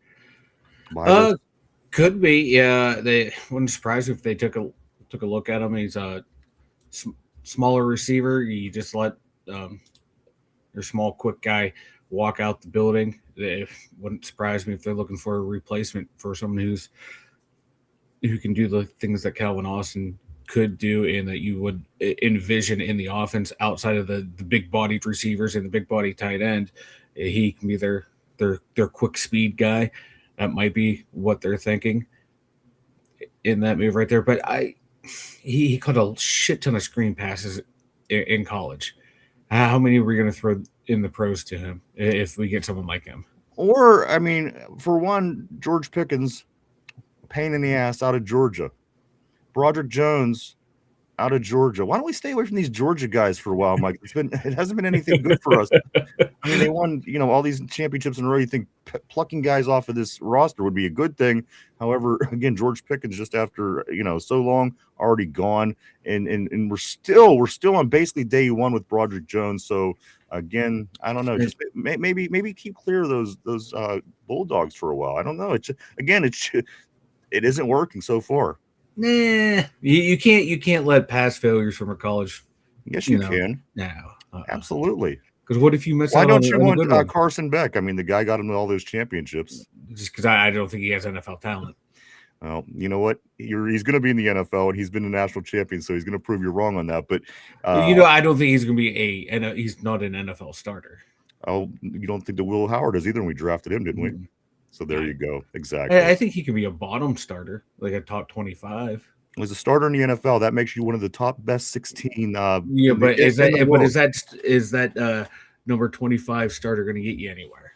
Could be. Yeah, they wouldn't surprise me if they took a look at him. He's a smaller receiver. You just let your small, quick guy walk out the building. It wouldn't surprise me if they're looking for a replacement for someone who can do the things that Calvin Austin could do, and that you would envision in the offense outside of the big-bodied receivers and the big-bodied tight end. He can be their quick speed guy. That might be what they're thinking in that move right there. But he caught a shit ton of screen passes in college. How many are we going to throw in the pros to him if we get someone like him? Or, I mean, for one, George Pickens, pain in the ass out of Georgia. Broderick Jones out of Georgia. Why don't we stay away from these Georgia guys for a while, Mike? It hasn't been anything good for us. I mean, they won, all these championships in a row. You think plucking guys off of this roster would be a good thing. However, again, George Pickens, just after so long, already gone, and we're still on basically day one with Broderick Jones. So again, I don't know. Just maybe keep clear of those Bulldogs for a while. I don't know. It isn't working so far. Nah, you can't let past failures from a college. Yes, you can. No, absolutely. Because what if you miss? Why out don't on you want Carson Beck? I mean, the guy got him all those championships. Just because I don't think he has NFL talent. Well, you know what? He's going to be in the NFL, and he's been a national champion, so he's going to prove you wrong on that. But I don't think he's going to be he's not an NFL starter. Oh, you don't think that Will Howard is either? And we drafted him, didn't we? So there you go. Exactly. I think he could be a bottom starter, like a top 25. As a starter in the NFL, that makes you one of the top best 16. But is that number 25 starter going to get you anywhere?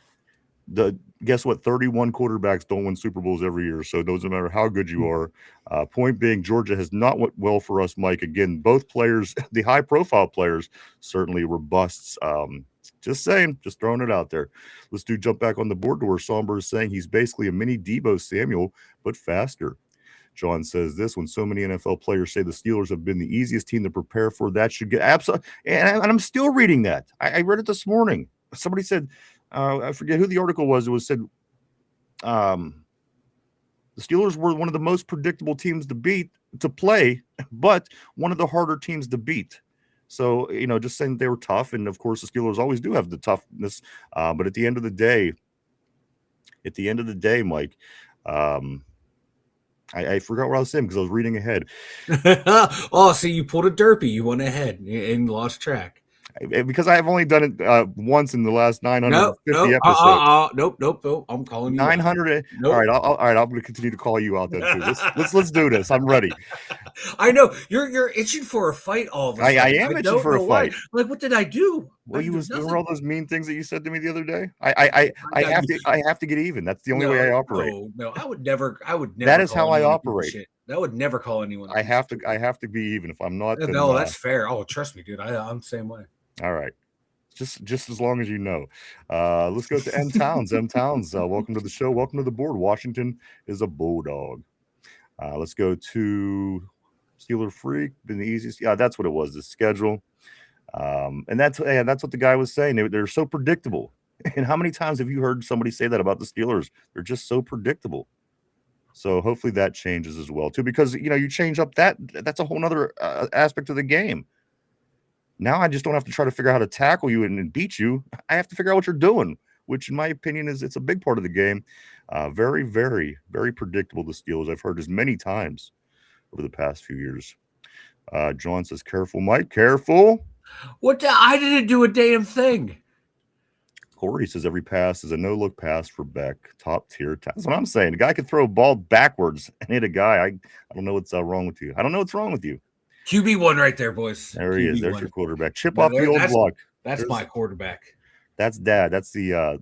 Guess what? 31 quarterbacks don't win Super Bowls every year, so it doesn't matter how good you are. Point being, Georgia has not went well for us, Mike. Again, both players, the high-profile players, certainly were busts. Just saying, just throwing it out there. Let's jump back on the board to where Somber is saying he's basically a mini Debo Samuel, but faster. John says this: when so many NFL players say the Steelers have been the easiest team to prepare for, that should get absolutely. And I'm still reading that. I read it this morning. Somebody said, I forget who the article was. It was said the Steelers were one of the most predictable teams to play, but one of the harder teams to beat. So, just saying they were tough. And of course, the Steelers always do have the toughness. But at the end of the day, Mike, I forgot what I was saying because I was reading ahead. Oh, so you pulled a derpy. You went ahead and lost track. Because I have only done it once in the last 950 episodes. Nope. I'm calling you 900. Nope. All right. I'm going to continue to call you out then too. Let's do this. I'm ready. I know you're itching for a fight all of a sudden. I am itching for a fight. Like, what did I do? Well, you remember all those mean things that you said to me the other day? I have to get even. That's the only way I operate. No, I would never. That is how I operate. That would never call anyone. I have to be even. If I'm not, then, no, that's fair. Oh, trust me, dude. I'm the same way. All right. Just as long as you know. Let's go to M Towns. M Towns, welcome to the show. Welcome to the board. Washington is a Bulldog. Let's go to Steeler Freak. Been the easiest. Yeah, that's what it was. The schedule. And that's what the guy was saying. They're so predictable. And how many times have you heard somebody say that about the Steelers? They're just so predictable. So hopefully that changes as well too, because you change up that's a whole nother aspect of the game. Now I just don't have to try to figure out how to tackle you and beat you. I have to figure out what you're doing, which in my opinion it's a big part of the game. Very, very, very predictable, the Steelers. I've heard as many times over the past few years. John says, careful, Mike, careful. What? I didn't do a damn thing. Corey says every pass is a no-look pass for Beck. Top tier. That's what I'm saying. The guy could throw a ball backwards and hit a guy. I don't know what's wrong with you. I don't know what's wrong with you. QB1 right there, boys. There he is. There's QB1. your quarterback. Chip off the old block. That's my quarterback. That's dad. That's the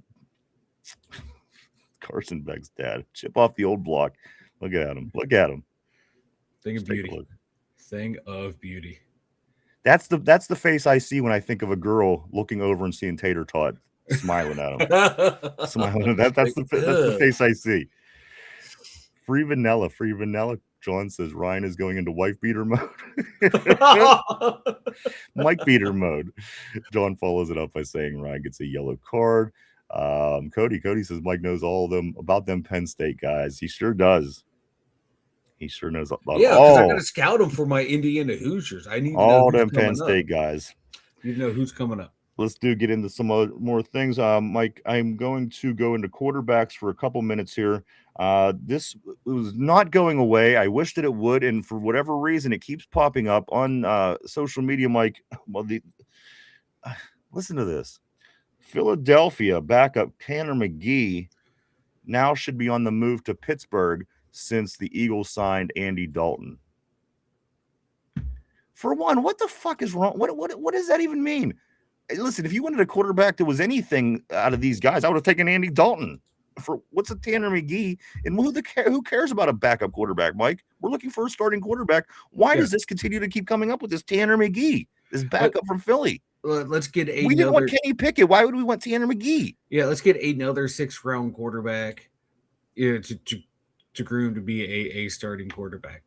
Carson Beck's dad. Chip off the old block. Look at him. Look at him. Thing of beauty. Thing of beauty. That's the face I see when I think of a girl looking over and seeing Tater Tot smiling at him. Smiling. That's the face I see. Free vanilla. John says Ryan is going into wife beater mode. Mike beater mode. John follows it up by saying Ryan gets a yellow card. Cody says Mike knows all of them about them Penn State guys. He sure does. He sure knows about because I got to scout them for my Indiana Hoosiers. I need to all know them Penn State guys. You know who's coming up. Let's get into some more things. Mike, I'm going to go into quarterbacks for a couple minutes here. This was not going away. I wish that it would, and for whatever reason, it keeps popping up on social media, Mike. Well, listen to this. Philadelphia backup Tanner McGee now should be on the move to Pittsburgh since the Eagles signed Andy Dalton. For one, what the fuck is wrong? What does that even mean? Listen, if you wanted a quarterback that was anything out of these guys, I would have taken Andy Dalton. For what's a Tanner McGee? And who cares about a backup quarterback, Mike? We're looking for a starting quarterback. Why does this continue to keep coming up with this Tanner McGee, this backup from Philly? Let's get We didn't want Kenny Pickett. Why would we want Tanner McGee? Yeah, let's get another 6th-round quarterback. Yeah, to groom to be a starting quarterback.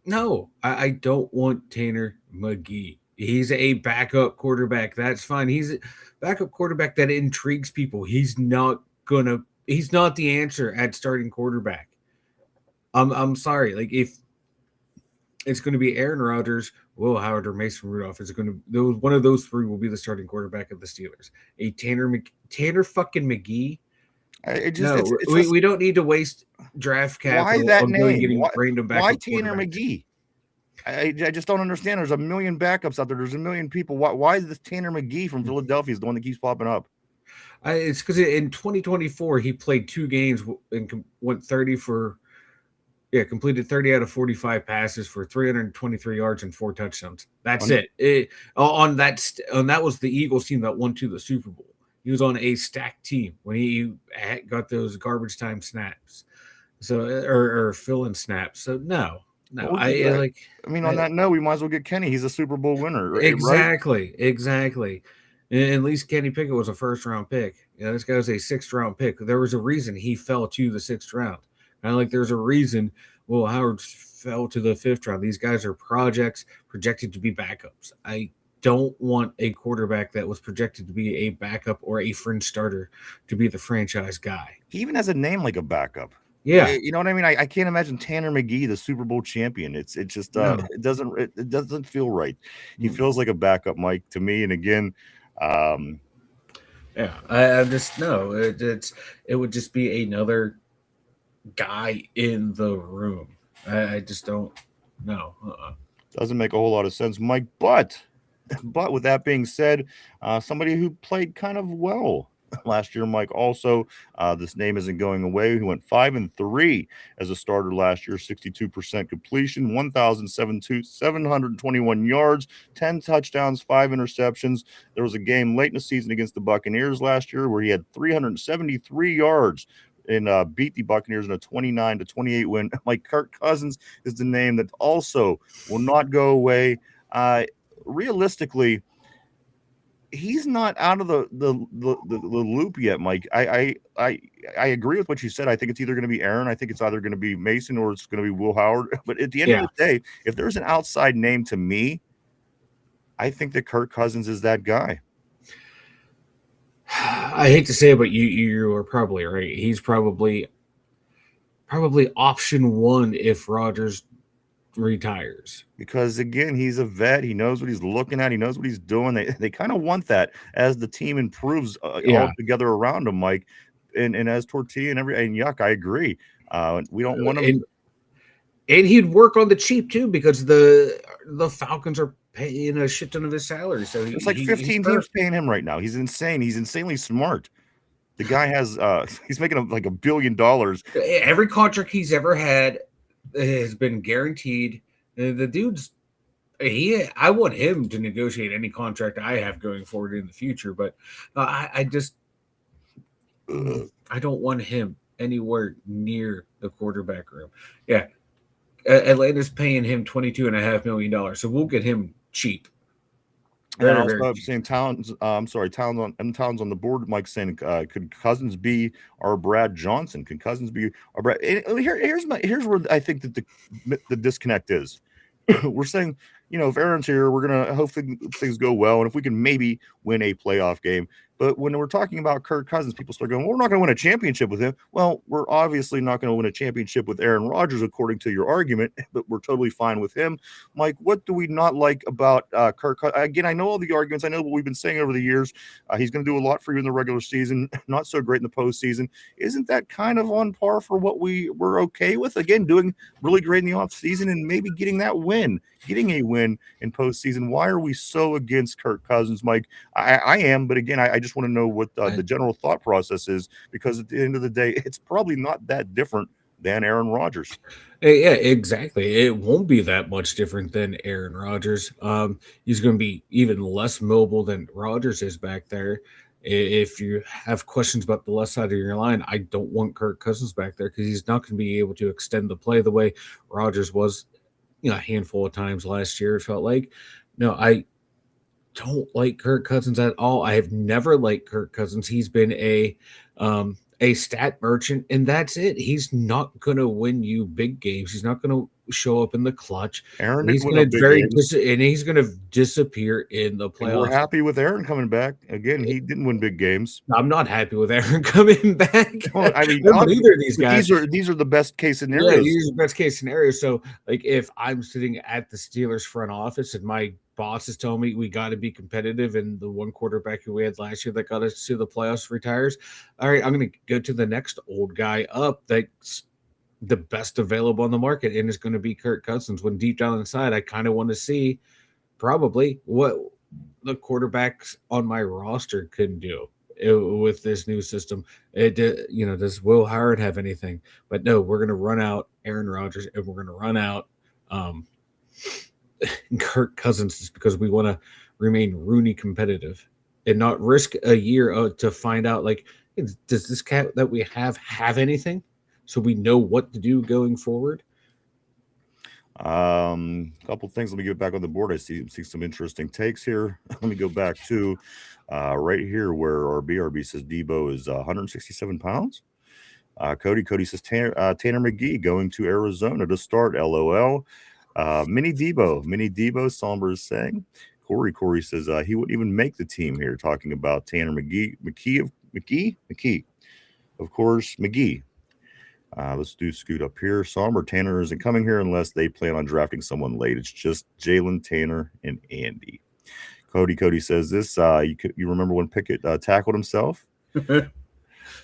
No, I don't want Tanner McGee. He's a backup quarterback. That's fine. He's a backup quarterback that intrigues people. He's not the answer at starting quarterback. I'm sorry. Like, if it's going to be Aaron Rodgers, Will Howard, or Mason Rudolph, one of those three will be the starting quarterback of the Steelers. A Tanner fucking McGee. We don't need to waste draft capital. Why that name? Getting random backup. Why Tanner McGee? I just don't understand. There's a million backups out there. There's a million people. Why is this Tanner McGee from Philadelphia is the one that keeps popping up? It's because in 2024 he played 2 games and went 30 for. Yeah, completed 30 out of 45 passes for 323 yards and 4 touchdowns. That's it. That was the Eagles team that won to the Super Bowl. He was on a stacked team when he got those garbage time snaps, or fill-in snaps. So no. On that note, we might as well get Kenny. He's a Super Bowl winner. Exactly. And at least Kenny Pickett was a 1st-round pick. This guy was a 6th-round pick. There was a reason he fell to the 6th round. Kind of like there's a reason Will Howard fell to the 5th round. These guys are projects projected to be backups. I don't want a quarterback that was projected to be a backup or a fringe starter to be the franchise guy. He even has a name like a backup. Yeah, you know what I mean. I can't imagine Tanner McGee, the Super Bowl champion. It doesn't feel right. He feels like a backup, Mike, to me. And again, yeah, I just no. It would just be another guy in the room. I just don't know. Doesn't make a whole lot of sense, Mike. But with that being said, somebody who played kind of well last year, Mike, also this name isn't going away. He went 5-3 as a starter last year, 62% completion, 1,721 yards, 10 touchdowns, 5 interceptions. There was a game late in the season against the Buccaneers last year where he had 373 yards and beat the Buccaneers in a 29-28 win. Like, Kirk Cousins is the name that also will not go away. Realistically, he's not out of the loop yet, Mike. I agree with what you said. I think it's either going to be Aaron. I think it's either going to be Mason or it's going to be Will Howard. But at the end of the day, if there's an outside name to me, I think that Kirk Cousins is that guy. I hate to say it, but you are probably right. He's probably option 1 if Rodgers retires, because again, he's a vet. He knows what he's looking at. He knows what he's doing. They kind of want that as the team improves all together around him, Mike. And as Tortilla and Yuck, I agree. We don't want him. And he'd work on the cheap too because the Falcons are paying a shit ton of his salary. So There's like he's 15 teams perfect. paying him right now. He's insane. He's insanely smart. The guy has he's making like $1 billion. Every contract he's ever had has been guaranteed. The dude's I want him to negotiate any contract I have going forward in the future, but I just I don't want him anywhere near the quarterback room. Yeah, Atlanta's paying him $22.5 million, so we'll get him cheap. And then also I'm saying Towns. I'm sorry, Towns on the board. Mike saying, could Cousins be our Brad Johnson? Could Cousins be our Brad? Here's where I think that the disconnect is. We're saying, if Aaron's here, we're gonna hopefully things go well, and if we can maybe win a playoff game. But when we're talking about Kirk Cousins, people start going, well, we're not going to win a championship with him. Well, we're obviously not going to win a championship with Aaron Rodgers, according to your argument, but we're totally fine with him. Mike, what do we not like about Kirk? Again, I know all the arguments. I know what we've been saying over the years. He's going to do a lot for you in the regular season, not so great in the postseason. Isn't that kind of on par for what we were okay with? Again, doing really great in the offseason and maybe getting a win in postseason. Why are we so against Kirk Cousins, Mike? I am, but again, I just want to know what the general thought process is, because at the end of the day, it's probably not that different than Aaron Rodgers. Yeah, exactly. It won't be that much different than Aaron Rodgers. He's going to be even less mobile than Rodgers is back there. If you have questions about the left side of your line, I don't want Kirk Cousins back there because he's not going to be able to extend the play the way Rodgers was, a handful of times last year. It felt like. No, I don't like Kirk Cousins at all. I have never liked Kirk Cousins. He's been a stat merchant, and that's it. He's not going to win you big games. He's not going to show up in the clutch. Aaron, he's going to disappear in the playoffs. And we're happy with Aaron coming back. Again, he didn't win big games. I'm not happy with Aaron coming back. Well, I mean, either of these guys. These are the best case scenarios. Yeah, these are the best case scenarios. So, like, if I'm sitting at the Steelers front office and my boss is telling me we got to be competitive, and the one quarterback who we had last year that got us to the playoffs retires, all right, I'm going to go to the next old guy up that's the best available on the market, and it's going to be Kirk Cousins. When deep down inside, I kind of want to see probably what the quarterbacks on my roster can do with this new system. Does Will Howard have anything? But no, we're going to run out Aaron Rodgers, and we're going to run out Kirk Cousins just because we want to remain Rooney competitive and not risk a year to find out, like, does this cat that we have anything, so we know what to do going forward. A couple things. Let me get back on the board. I see some interesting takes here. Let me go back to right here where our BRB says Debo is 167 pounds. Cody says Tanner McGee going to Arizona to start. LOL. Mini Debo, Somber is saying. Corey says he wouldn't even make the team here, talking about Tanner McGee. Of course, McGee. Let's do Scoot up here. Somber, Tanner isn't coming here unless they plan on drafting someone late. It's just Jalen, Tanner, and Andy. Cody says this. You remember when Pickett tackled himself?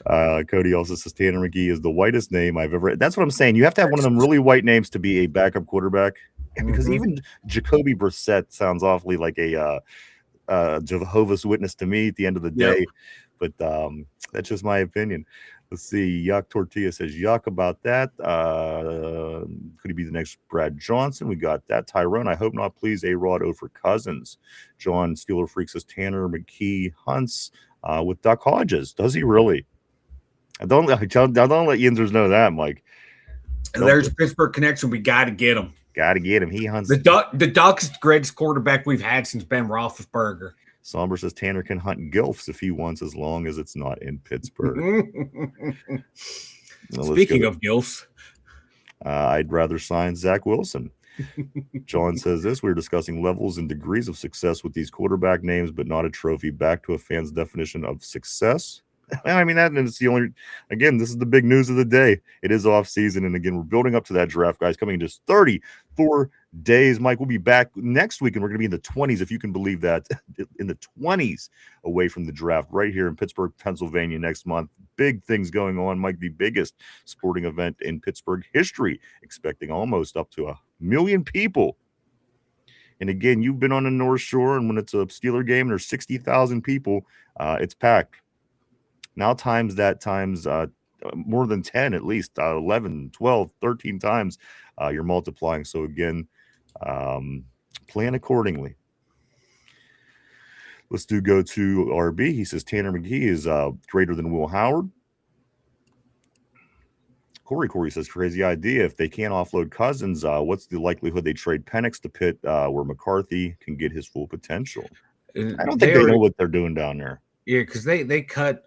Cody also says Tanner McGee is the whitest name I've ever. That's what I'm saying. You have to have one of them really white names to be a backup quarterback, because even Jacoby Brissett sounds awfully like a Jehovah's Witness to me at the end of the day. But that's just my opinion. Let's see. Yuck Tortilla says yuck about that. Could he be the next Brad Johnson? We got that. Tyrone, I hope not. Please, A-Rod over Cousins. John Steeler Freak says Tanner McKee hunts with Duck Hodges. Does he really? Don't let Yinzers know that, Mike. There's a Pittsburgh connection. We got to get him. Got to get him. He hunts. The Ducks is the greatest quarterback we've had since Ben Roethlisberger. Somber says Tanner can hunt gilfs if he wants, as long as it's not in Pittsburgh. Speaking of gilfs, I'd rather sign Zach Wilson. John says this. We're discussing levels and degrees of success with these quarterback names, but not a trophy. Back to a fan's definition of success. I mean, that is the only, again, this is the big news of the day. It is off season. And again, we're building up to that draft, guys, coming in just 34 days. Mike, we'll be back next week, and we're going to be in the 20s, if you can believe that, in the 20s away from the draft right here in Pittsburgh, Pennsylvania next month. Big things going on, Mike, the biggest sporting event in Pittsburgh history, expecting almost up to 1 million people. And again, you've been on the North Shore, and when it's a Steeler game, there's 60,000 people. It's packed. Now times that times more than 10, at least 11, 12, 13 times you're multiplying. So again, plan accordingly. Let's go to RB. He says Tanner McGee is greater than Will Howard. Corey says, crazy idea. If they can't offload Cousins, what's the likelihood they trade Penix to Pitt where McCarthy can get his full potential? I don't think they know what they're doing down there. Yeah, because they cut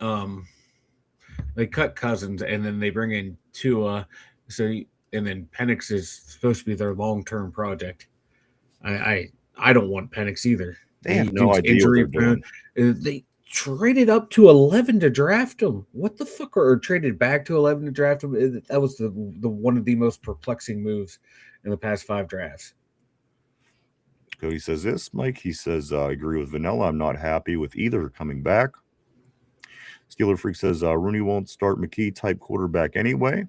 Cousins, and then they bring in Tua. And then Penix is supposed to be their long-term project. I don't want Penix either. They have no idea what they're doing. They traded up to 11 to draft him. What the fuck? Or traded back to 11 to draft him? That was the one of the most perplexing moves in the past 5 drafts. Cody says this, Mike. He says, I agree with Vanilla. I'm not happy with either coming back. Steeler Freak says, Rooney won't start McKee type quarterback anyway.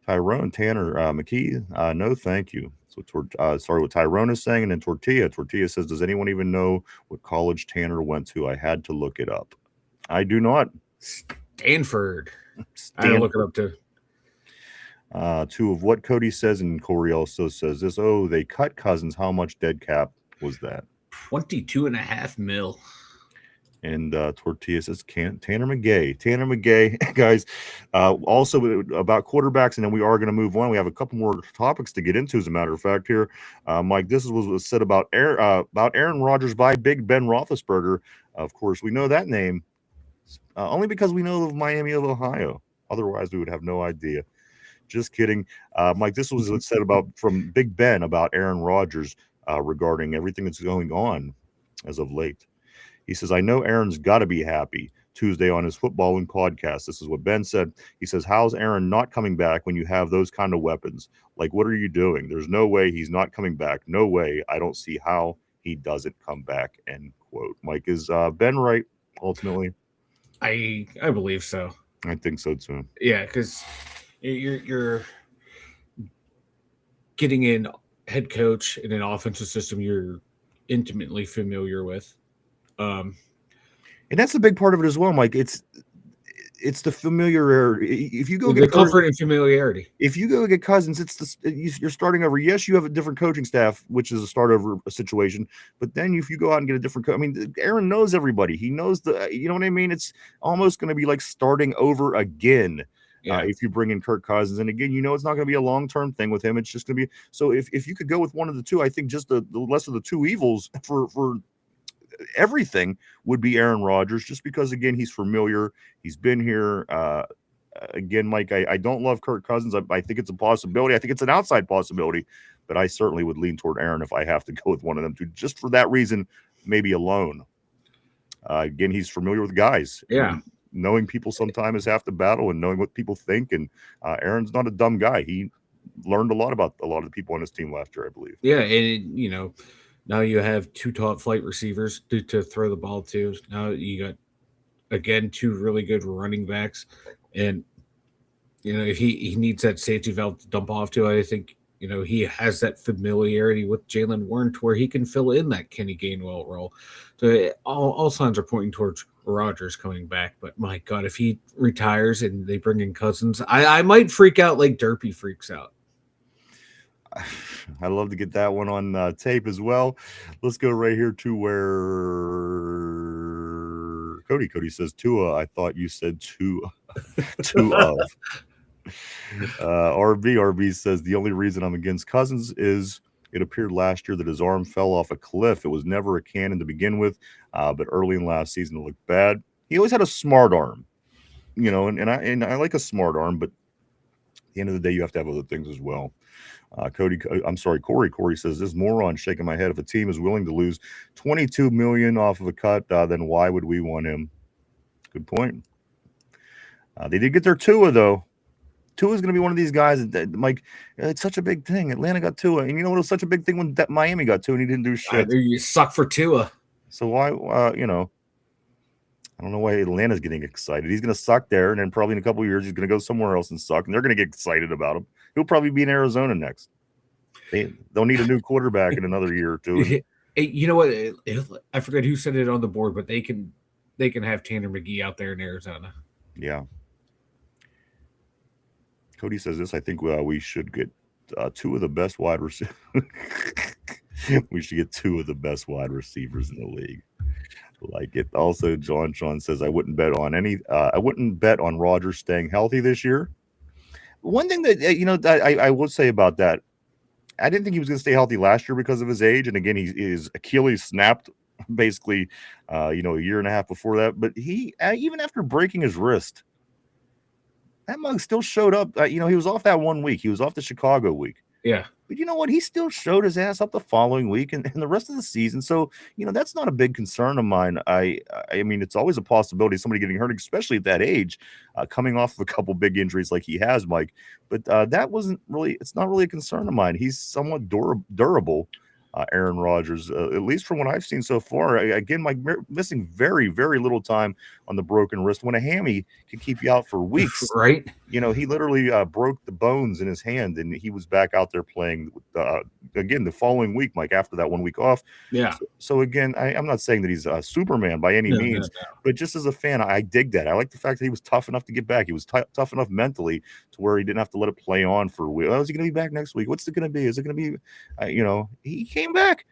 Tyrone, Tanner, McKee, no, thank you. So, sorry, what Tyrone is saying. And then Tortilla says, does anyone even know what college Tanner went to? I had to look it up. I do not. Stanford. I look it up too. 2 of what Cody says, and Corey also says this. Oh, they cut Cousins. How much dead cap was that? $22.5 million. And Tortilla says Tanner McGay, guys. Also about quarterbacks, and then we are going to move on. We have a couple more topics to get into, as a matter of fact. Here, Mike, this was said about Aaron Rodgers by Big Ben Roethlisberger. Of course, we know that name only because we know of Miami of Ohio. Otherwise, we would have no idea. Just kidding, Mike. This was said from Big Ben about Aaron Rodgers regarding everything that's going on as of late. He says, I know Aaron's got to be happy. Tuesday on his footballing podcast. This is what Ben said. He says, how's Aaron not coming back when you have those kind of weapons? Like, what are you doing? There's no way he's not coming back. No way. I don't see how he doesn't come back, end quote. Mike, is Ben right, ultimately? I believe so. I think so, too. Yeah, because you're getting in head coach in an offensive system you're intimately familiar with. And that's a big part of it as well, Mike. It's the familiarity. If you go get comfort and familiarity. If you go get Cousins, you're starting over. Yes, you have a different coaching staff, which is a start over situation. But then if you go out and get a different Aaron knows everybody. He knows you know what I mean? It's almost going to be like starting over again. Yeah. If you bring in Kirk Cousins, and again, it's not going to be a long-term thing with him. It's just going to be so. If you could go with one of the two, I think just the less of the two evils for everything would be Aaron Rodgers, just because again he's familiar, he's been here. Again, Mike, I don't love Kirk Cousins. I think it's a possibility. I think it's an outside possibility, but I certainly would lean toward Aaron if I have to go with one of them two, just for that reason, maybe alone. Again, he's familiar with guys. Yeah. And knowing people sometimes is half the battle, and knowing what people think. And Aaron's not a dumb guy. He learned a lot about a lot of the people on his team last year, I believe. Yeah, and now you have 2 top flight receivers to throw the ball to. Now you got, again, 2 really good running backs. And, if he needs that safety valve to dump off to, I think, he has that familiarity with Jalen Warren to where he can fill in that Kenny Gainwell role. So all signs are pointing towards Rodgers coming back. But, my God, if he retires and they bring in Cousins, I might freak out like Derpy freaks out. I'd love to get that one on tape as well. Let's go right here to where Cody says Tua. I thought you said two of. RB says the only reason I'm against Cousins is it appeared last year that his arm fell off a cliff. It was never a cannon to begin with, but early in last season it looked bad. He always had a smart arm, and I like a smart arm, but at the end of the day, you have to have other things as well. Corey says, this moron shaking my head. If a team is willing to lose $22 million off of a cut, then why would we want him? Good point. They did get their Tua, though. Tua is going to be one of these guys that Mike, it's such a big thing. Atlanta got Tua. And you know what? It was such a big thing when Miami got Tua and he didn't do shit. You suck for Tua. So why, I don't know why Atlanta's getting excited. He's going to suck there, and then probably in a couple of years he's going to go somewhere else and suck, and they're going to get excited about him. He'll probably be in Arizona next. They'll need a new quarterback in another year or two. You know what? I forget who said it on the board, but they can have Tanner McGee out there in Arizona. Yeah. Cody says this. I think we should get two of the best wide receivers. We should get two of the best wide receivers in the league. Like it. Also, John says I wouldn't bet on Rodgers staying healthy this year. One thing that I will say about that, I didn't think he was going to stay healthy last year because of his age, and again, his Achilles snapped basically, a year and a half before that. But he even after breaking his wrist, that mug still showed up. He was off that 1 week. He was off the Chicago week. Yeah. But you know what? He still showed his ass up the following week and the rest of the season. So, that's not a big concern of mine. I mean, it's always a possibility of somebody getting hurt, especially at that age, coming off of a couple big injuries like he has, Mike. But it's not really a concern of mine. He's somewhat durable, Aaron Rodgers, at least from what I've seen so far. Again, Mike missing very, very little time on the broken wrist when a hammy can keep you out for weeks. Right. He literally broke the bones in his hand, and he was back out there playing again the following week, Mike, after that 1 week off. Yeah. So again, I'm not saying that he's a Superman by any means, but just as a fan, I dig that. I like the fact that he was tough enough to get back. He was tough enough mentally to where he didn't have to let it play on for a week. Oh, is he going to be back next week? What's it going to be? Is it going to be, he came back.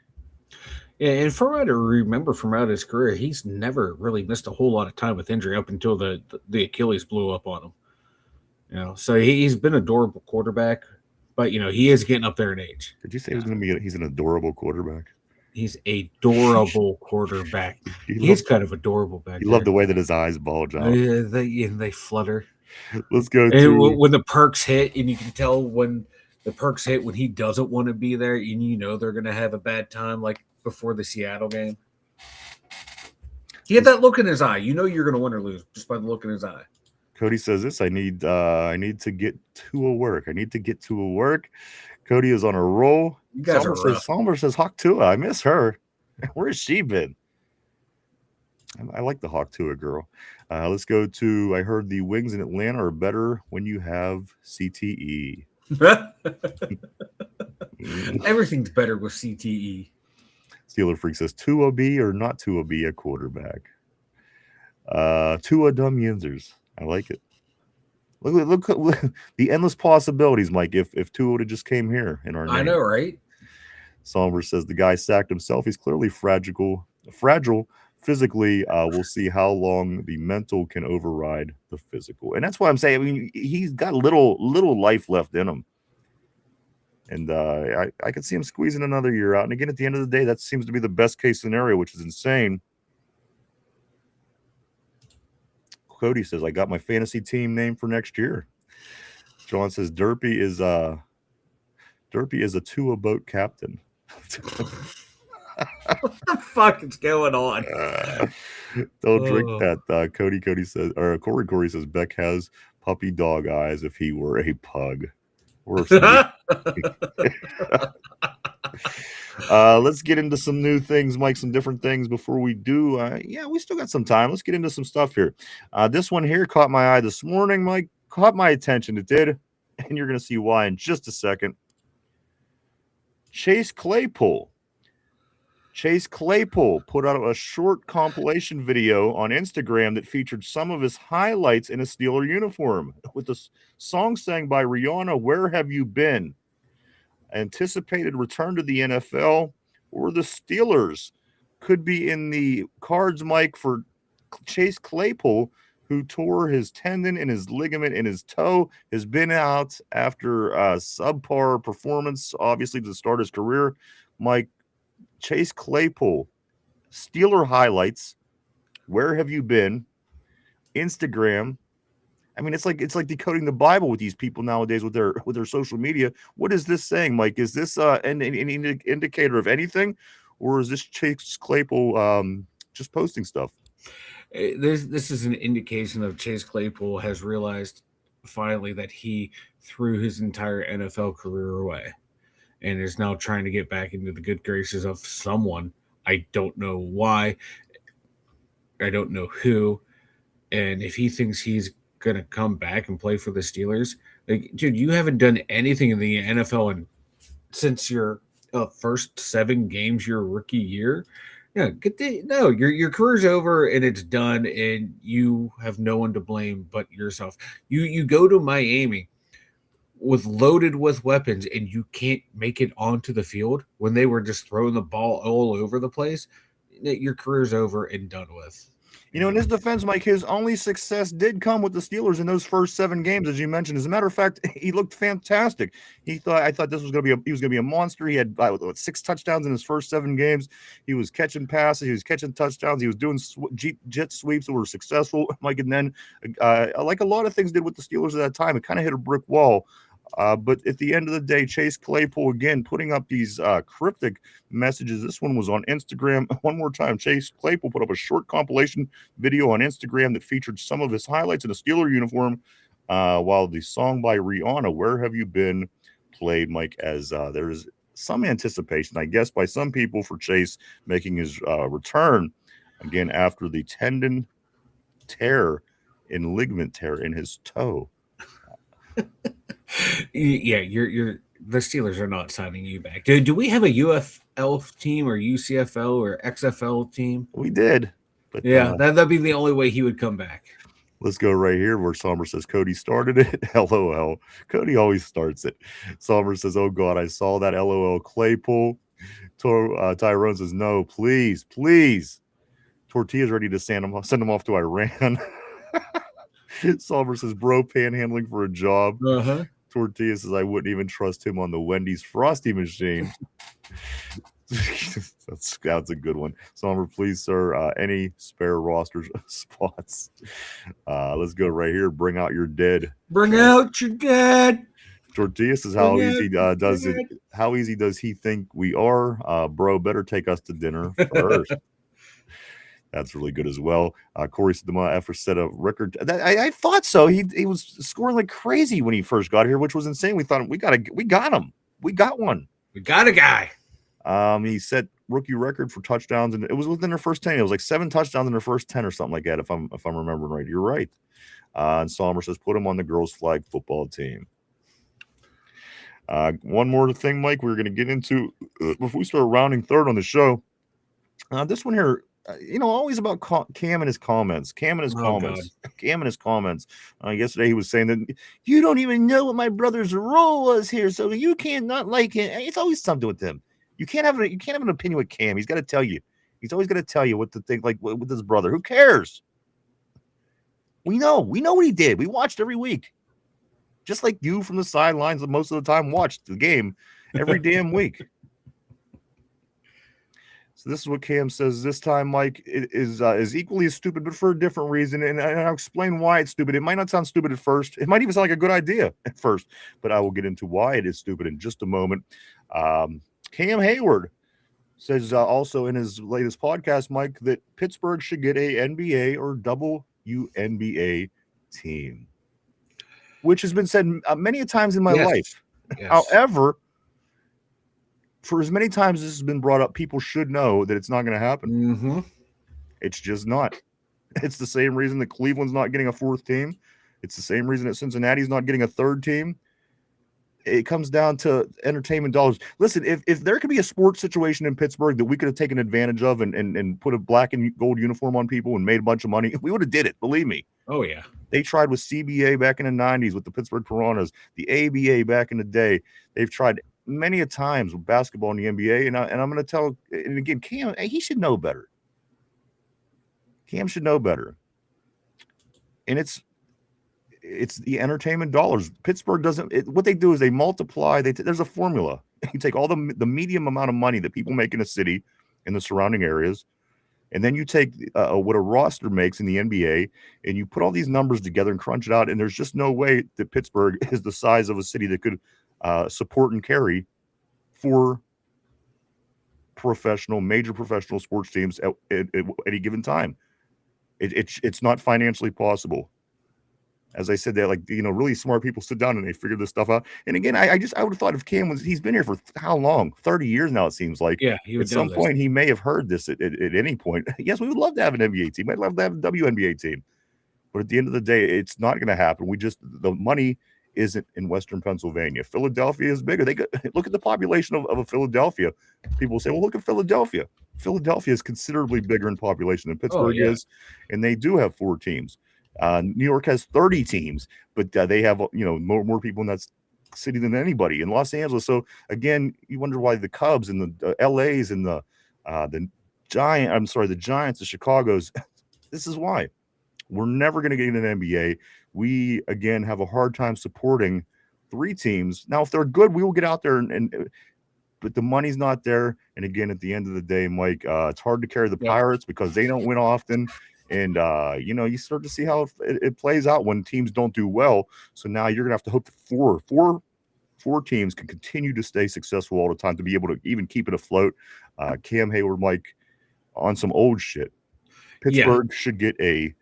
Yeah, and from what I remember from out his career, he's never really missed a whole lot of time with injury up until the Achilles blew up on him. So he's been a durable quarterback, but he is getting up there in age. Did you say he's an adorable quarterback? He's a durable quarterback. He's kind of adorable back there. You love the way that his eyes bulge out. Yeah, they flutter. Let's go. When the perks hit, and you can tell when the perks hit when he doesn't want to be there, and they're going to have a bad time, like before the Seattle game. He had that look in his eye. You're going to win or lose just by the look in his eye. Cody says this. I need to get to a work. I need to get to a work. Cody is on a roll. You guys Somber says Hawk Tua. I miss her. Where has she been? I like the Hawk Tua girl. Let's go to. I heard the wings in Atlanta are better when you have CTE. Everything's better with CTE. Steeler Freak says Tua B or not Tua B a quarterback. Tua Dum Yinzers. I like it. Look the endless possibilities, Mike. If Tua would have just came here in our name. I know, right? Somber says the guy sacked himself. He's clearly fragile physically. We'll see how long the mental can override the physical, and that's why I'm saying. I mean, he's got little life left in him, and I could see him squeezing another year out. And again, at the end of the day, that seems to be the best case scenario, which is insane. Cody says, I got my fantasy team name for next year. John says, Derpy is a Tua boat captain. What the fuck is going on? Don't drink that. Cody says, or Corey says, Beck has puppy dog eyes if he were a pug. Let's get into some new things, Mike, some different things before we do. We still got some time. Let's get into some stuff here. This one here caught my eye this morning, Mike. Caught my attention. It did. And you're going to see why in just a second. Chase Claypool put out a short compilation video on Instagram that featured some of his highlights in a Steeler uniform with a song sang by Rihanna, Where Have You Been? Anticipated return to the NFL, or the Steelers could be in the cards, Mike, for Chase Claypool, who tore his tendon and his ligament in his toe, has been out after a subpar performance, obviously, to start his career. Mike, Chase Claypool, Steeler highlights, where have you been? Instagram. I mean, it's like decoding the Bible with these people nowadays with their social media. What is this saying, Mike? Is this an indicator of anything, or is this Chase Claypool just posting stuff? This is an indication of Chase Claypool has realized finally that he threw his entire NFL career away and is now trying to get back into the good graces of someone. I don't know why. I don't know who. And if he thinks he's gonna come back and play for the Steelers, like, dude, you haven't done anything in the NFL since your first 7 games your rookie year. Yeah, your career's over and it's done, and you have no one to blame but yourself. You go to Miami loaded with weapons, and you can't make it onto the field when they were just throwing the ball all over the place. Your career's over and done with. You know, in his defense, Mike, his only success did come with the Steelers in those first 7 games, as you mentioned. As a matter of fact, he looked fantastic. I thought this was going to be a monster. He had 6 touchdowns in his first 7 games. He was catching passes, he was catching touchdowns, he was doing jet sweeps that were successful, Mike. And then, like a lot of things did with the Steelers at that time, it kind of hit a brick wall. But at the end of the day, Chase Claypool, again, putting up these cryptic messages. This one was on Instagram. One more time, Chase Claypool put up a short compilation video on Instagram that featured some of his highlights in a Steeler uniform, while the song by Rihanna, "Where Have You Been," played, Mike, as there is some anticipation, I guess, by some people for Chase making his return again after the tendon tear and ligament tear in his toe. Yeah, you're the Steelers are not signing you back. Do we have a UFL team or UCFL or XFL team? We did. But yeah, that'd be the only way he would come back. Let's go right here where Sommer says Cody started it. LOL. Cody always starts it. Sommer says, "Oh God, I saw that." LOL. Claypool. Tyrone says, "No, please, please." Tortilla's ready to send him off to Iran. Sommer says, "Bro, panhandling for a job." Uh-huh. Tortilla says, "I wouldn't even trust him on the Wendy's Frosty machine." That's a good one. Sommer, please, sir, any spare roster spots? Let's go right here. Bring out your dead. Bring out your dead. Tortilla says, how easy does he think we are? Bro, better take us to dinner first. That's really good as well. Corey said the effort set a record. I thought so. He was scoring like crazy when he first got here, which was insane. We thought we got him. We got one. We got a guy. He set rookie record for touchdowns, and it was within their first 10. It was like 7 touchdowns in their first 10 or something like that, if I'm remembering right. You're right. And Sommer says, put him on the girls' flag football team. One more thing, Mike, we're going to get into before we start rounding third on the show. This one here, always about Cam and his comments. Yesterday he was saying that you don't even know what my brother's role was here, so you can't not like him. It's always something with him. You can't have an opinion with Cam. He's got to tell you. He's always going to tell you what to think, like with his brother. Who cares? We know what he did. We watched every week. Just like you from the sidelines most of the time watched the game every damn week. So this is what Cam says this time, Mike. It is equally as stupid, but for a different reason. And I'll explain why it's stupid. It might not sound stupid at first. It might even sound like a good idea at first, but I will get into why it is stupid in just a moment. Cam Hayward says also in his latest podcast, Mike, that Pittsburgh should get a NBA or WNBA team, which has been said many times in my life. Yes. However, for as many times this has been brought up, people should know that it's not going to happen. Mm-hmm. It's just not. It's the same reason that Cleveland's not getting a 4th team. It's the same reason that Cincinnati's not getting a 3rd team. It comes down to entertainment dollars. Listen, if there could be a sports situation in Pittsburgh that we could have taken advantage of and put a black and gold uniform on people and made a bunch of money, we would have did it. Believe me. Oh, yeah. They tried with CBA back in the 90s with the Pittsburgh Piranhas, the ABA back in the day. They've tried many a times with basketball in the NBA. And I'm going to tell, and again, Cam, he should know better. Cam should know better. And it's the entertainment dollars. Pittsburgh doesn't. What they do is they multiply. There's a formula. You take all the medium amount of money that people make in a city in the surrounding areas, and then you take what a roster makes in the NBA, and you put all these numbers together and crunch it out. And there's just no way that Pittsburgh is the size of a city that could support and carry 4 major professional sports teams at any given time. It's not financially possible. As I said, that really smart people sit down and they figure this stuff out. And again, I would have thought if Cam he's been here for how long? 30 years now, it seems like. Yeah, he would At some know this. point he may have heard this at any point. Yes, we would love to have an NBA team. I'd love to have a WNBA team. But at the end of the day, it's not going to happen. The money isn't in Western Pennsylvania. Philadelphia is bigger. Look at the population of a Philadelphia. People say, well, look at Philadelphia. Philadelphia is considerably bigger in population than Pittsburgh is, and they do have 4 teams. New York has 30 teams, but they have more people in that city than anybody in Los Angeles. So again, you wonder why the Cubs and the LAs and the Giants, the Chicago's. This is why. We're never going to get in an NBA. We, again, have a hard time supporting 3 teams. Now, if they're good, we will get out there, but the money's not there. And again, at the end of the day, Mike, it's hard to carry the Pirates because they don't win often. And, you start to see how it plays out when teams don't do well. So now you're going to have to hope that four teams can continue to stay successful all the time to be able to even keep it afloat. Cam Hayward, Mike, on some old shit. Pittsburgh should get a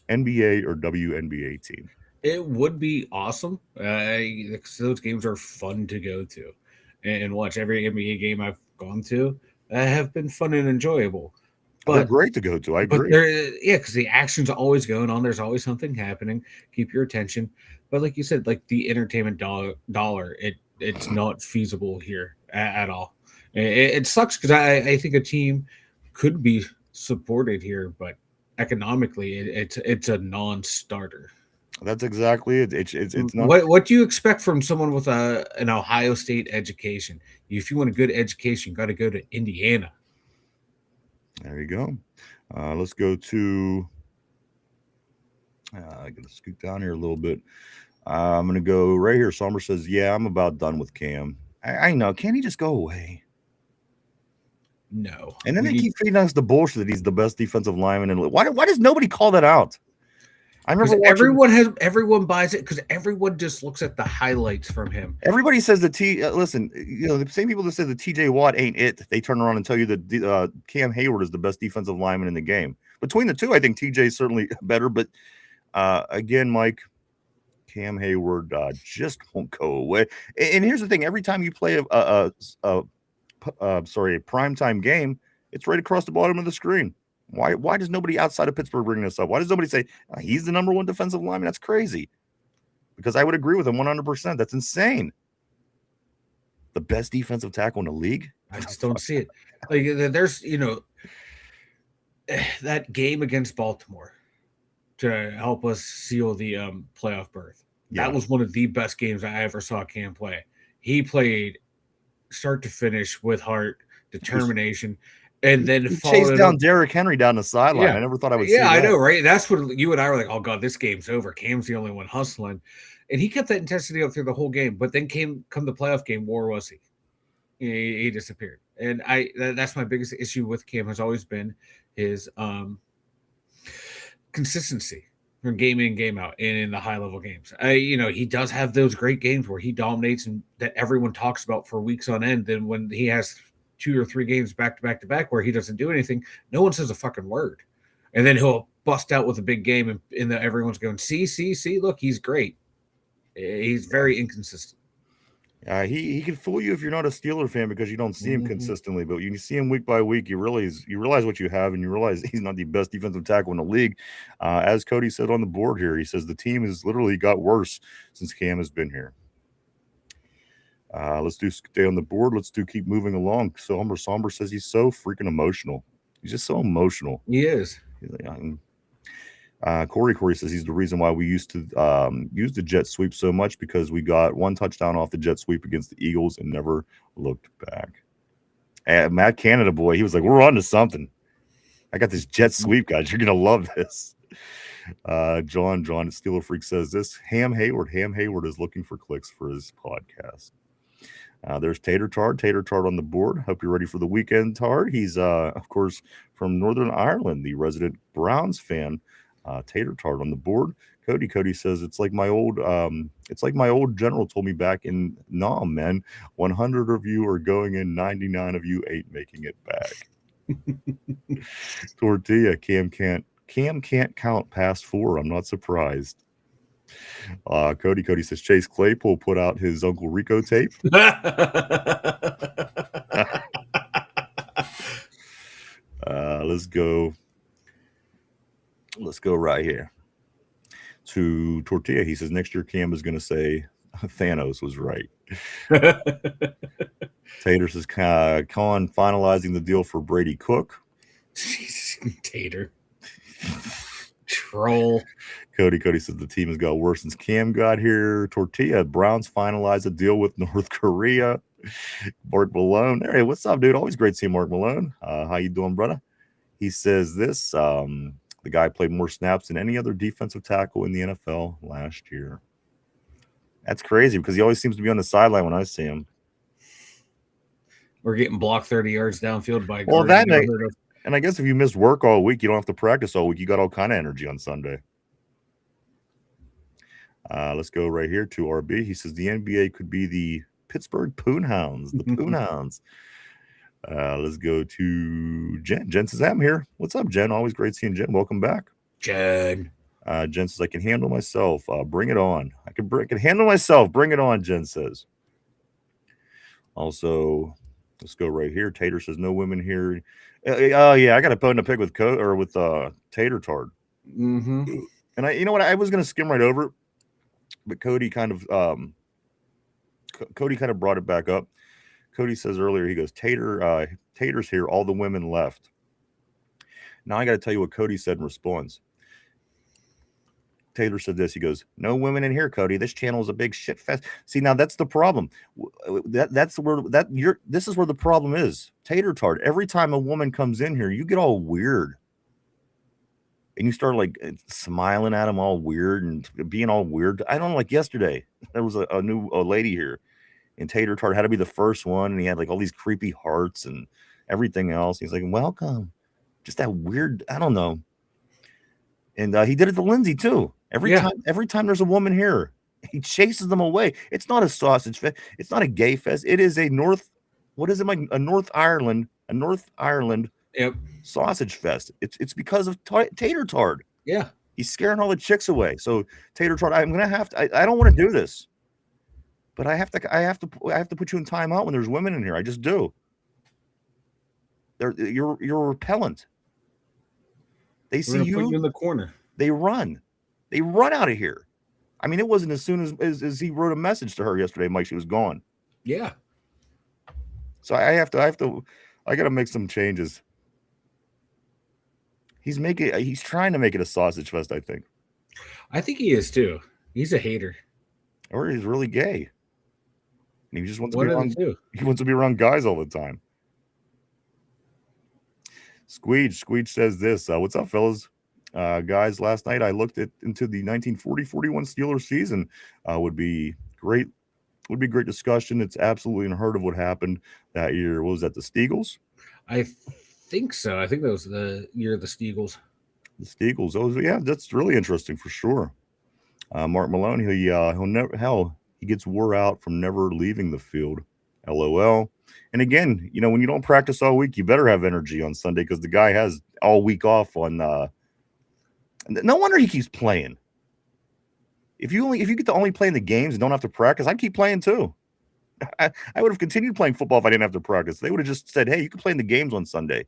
NBA or WNBA team. It would be awesome. Those games are fun to go to and watch. Every NBA game I've gone to have been fun and enjoyable. But they're great to go to. I agree. Because the action's always going on. There's always something happening. Keep your attention. But like you said, like the entertainment dollar, it's not feasible here at all. It sucks because I think a team could be supported here, but economically, it's a non-starter. That's exactly it. It's not. What do you expect from someone with an Ohio State education? If you want a good education, you got to go to Indiana. There you go. Let's go to. I got to scoot down here a little bit. I'm going to go right here. Somber says, "Yeah, I'm about done with Cam. I know. Can't he just go away?" No. And then they keep feeding us the bullshit that he's the best defensive lineman. And why does nobody call that out? I remember everyone buys it because everyone just looks at the highlights from him. Everybody says that listen, the same people that say that TJ Watt ain't it, they turn around and tell you that Cam Hayward is the best defensive lineman in the game. Between the two, I think TJ is certainly better. But again, Mike, Cam Hayward just won't go away. And here's the thing: every time you play a primetime game, it's right across the bottom of the screen. Why does nobody outside of Pittsburgh bring this up? Why does nobody say he's the number 1 defensive lineman? That's crazy. Because I would agree with him 100%. That's insane. The best defensive tackle in the league? I just don't see it. Like there's, that game against Baltimore to help us seal the playoff berth. Yeah. That was one of the best games I ever saw Cam play. He played start to finish with heart, determination. And then he chased down Derrick Henry down the sideline. Yeah. I never thought I would see that. I know, right? That's what you and I were like, oh, God, this game's over. Cam's the only one hustling. And he kept that intensity up through the whole game. But then come the playoff game, where was he? He disappeared. And that's my biggest issue with Cam has always been his consistency from game in, game out, and in the high-level games. He does have those great games where he dominates and that everyone talks about for weeks on end. Then when he has 2 or 3 games back to back to back where he doesn't do anything, no one says a fucking word. And then he'll bust out with a big game and everyone's going, see, look, he's great. He's very inconsistent. He can fool you if you're not a Steeler fan because you don't see him consistently, but you see him week by week, you realize what you have, and you realize he's not the best defensive tackle in the league. As Cody said on the board here, he says the team has literally got worse since Cam has been here. Let's stay on the board. Let's keep moving along. Somber says he's so freaking emotional. He's just so emotional. He is. Corey says he's the reason why we used to use the jet sweep so much because we got 1 touchdown off the jet sweep against the Eagles and never looked back. And Matt Canada boy, he was like, we're on to something. I got this jet sweep, guys. You're gonna love this. John Steeler Freak says this. Ham Hayward is looking for clicks for his podcast. There's Tater Tart on the board. Hope you're ready for the weekend, Tard. He's of course from Northern Ireland, the resident Browns fan. Tater Tart on the board. Cody says it's like my old general told me back in Nam, man. 100 of you are going in, 99 of you ain't making it back. Tortilla, Cam can't Cam can't count past 4. I'm not surprised. Cody says Chase Claypool put out his Uncle Rico tape. Let's go right here to Tortilla. He says next year Cam is going to say Thanos was right. Tater says Con finalizing the deal for Brady Cook. Jesus, Tater. Troll. Cody says the team has got worse since Cam got here. Tortilla, Browns finalized a deal with North Korea. Mark Malone. Hey, what's up, dude? Always great seeing Mark Malone. How you doing, brother? He says this, the guy played more snaps than any other defensive tackle in the NFL last year. That's crazy because he always seems to be on the sideline when I see him. We're getting blocked 30 yards downfield by well, that and I guess if you missed work all week, you don't have to practice all week. You got all kind of energy on Sunday. Let's go right here to RB. He says the NBA could be the Pittsburgh Poonhounds. The Poonhounds. Let's go to Jen. Jen says, I'm here. What's up, Jen? Always great seeing Jen. Welcome back. Jen. Jen says, I can handle myself. Bring it on. I can handle myself. Bring it on, Jen says. Also, let's go right here. Tater says, no women here. Oh, yeah, I got a bone to pick with Tater Tard. Mm-hmm. And you know what? I was going to skim right over it, but Cody kind of brought it back up. Cody says earlier, he goes, Tater's here. All the women left. Now I got to tell you what Cody said in response. Taylor said this. He goes, no women in here, Cody. This channel is a big shit fest. See, now that's the problem. This is where the problem is. Tater Tart. Every time a woman comes in here, you get all weird. And you start like smiling at them all weird and being all weird. I don't know, like yesterday, there was a new lady here. And Tater Tart had to be the first one. And he had like all these creepy hearts and everything else. He's like, welcome. Just that weird, I don't know. And he did it to Lindsay too. Every time there's a woman here, he chases them away. It's not a sausage fest. It's not a gay fest. It is a North Ireland sausage fest. It's because of Tater Tart. Yeah. He's scaring all the chicks away. So Tater Tart, I'm gonna have to. I don't want to do this, but I have to put you in timeout when there's women in here. I just do. You're repellent. They see you. Put you in the corner. They run out of here. I mean, it wasn't as soon as he wrote a message to her yesterday, Mike. She was gone. Yeah. So I got to make some changes. He's trying to make it a sausage fest, I think. I think he is too. He's a hater. Or he's really gay. And he just wants He wants to be around guys all the time. Squeege says this. What's up, fellas? Guys, last night I looked into the 1940-41 Steelers season. Would be great discussion. It's absolutely unheard of what happened that year. What was that, the Steagles? I think so. I think that was the year of the Steagles. The Steagles. Oh, yeah, that's really interesting for sure. Mark Malone, he gets wore out from never leaving the field. LOL. And again, when you don't practice all week, you better have energy on Sunday because the guy has all week off on. No wonder he keeps playing. If you get to only play in the games and don't have to practice, I'd keep playing too. I would have continued playing football if I didn't have to practice. They would have just said, "Hey, you can play in the games on Sunday."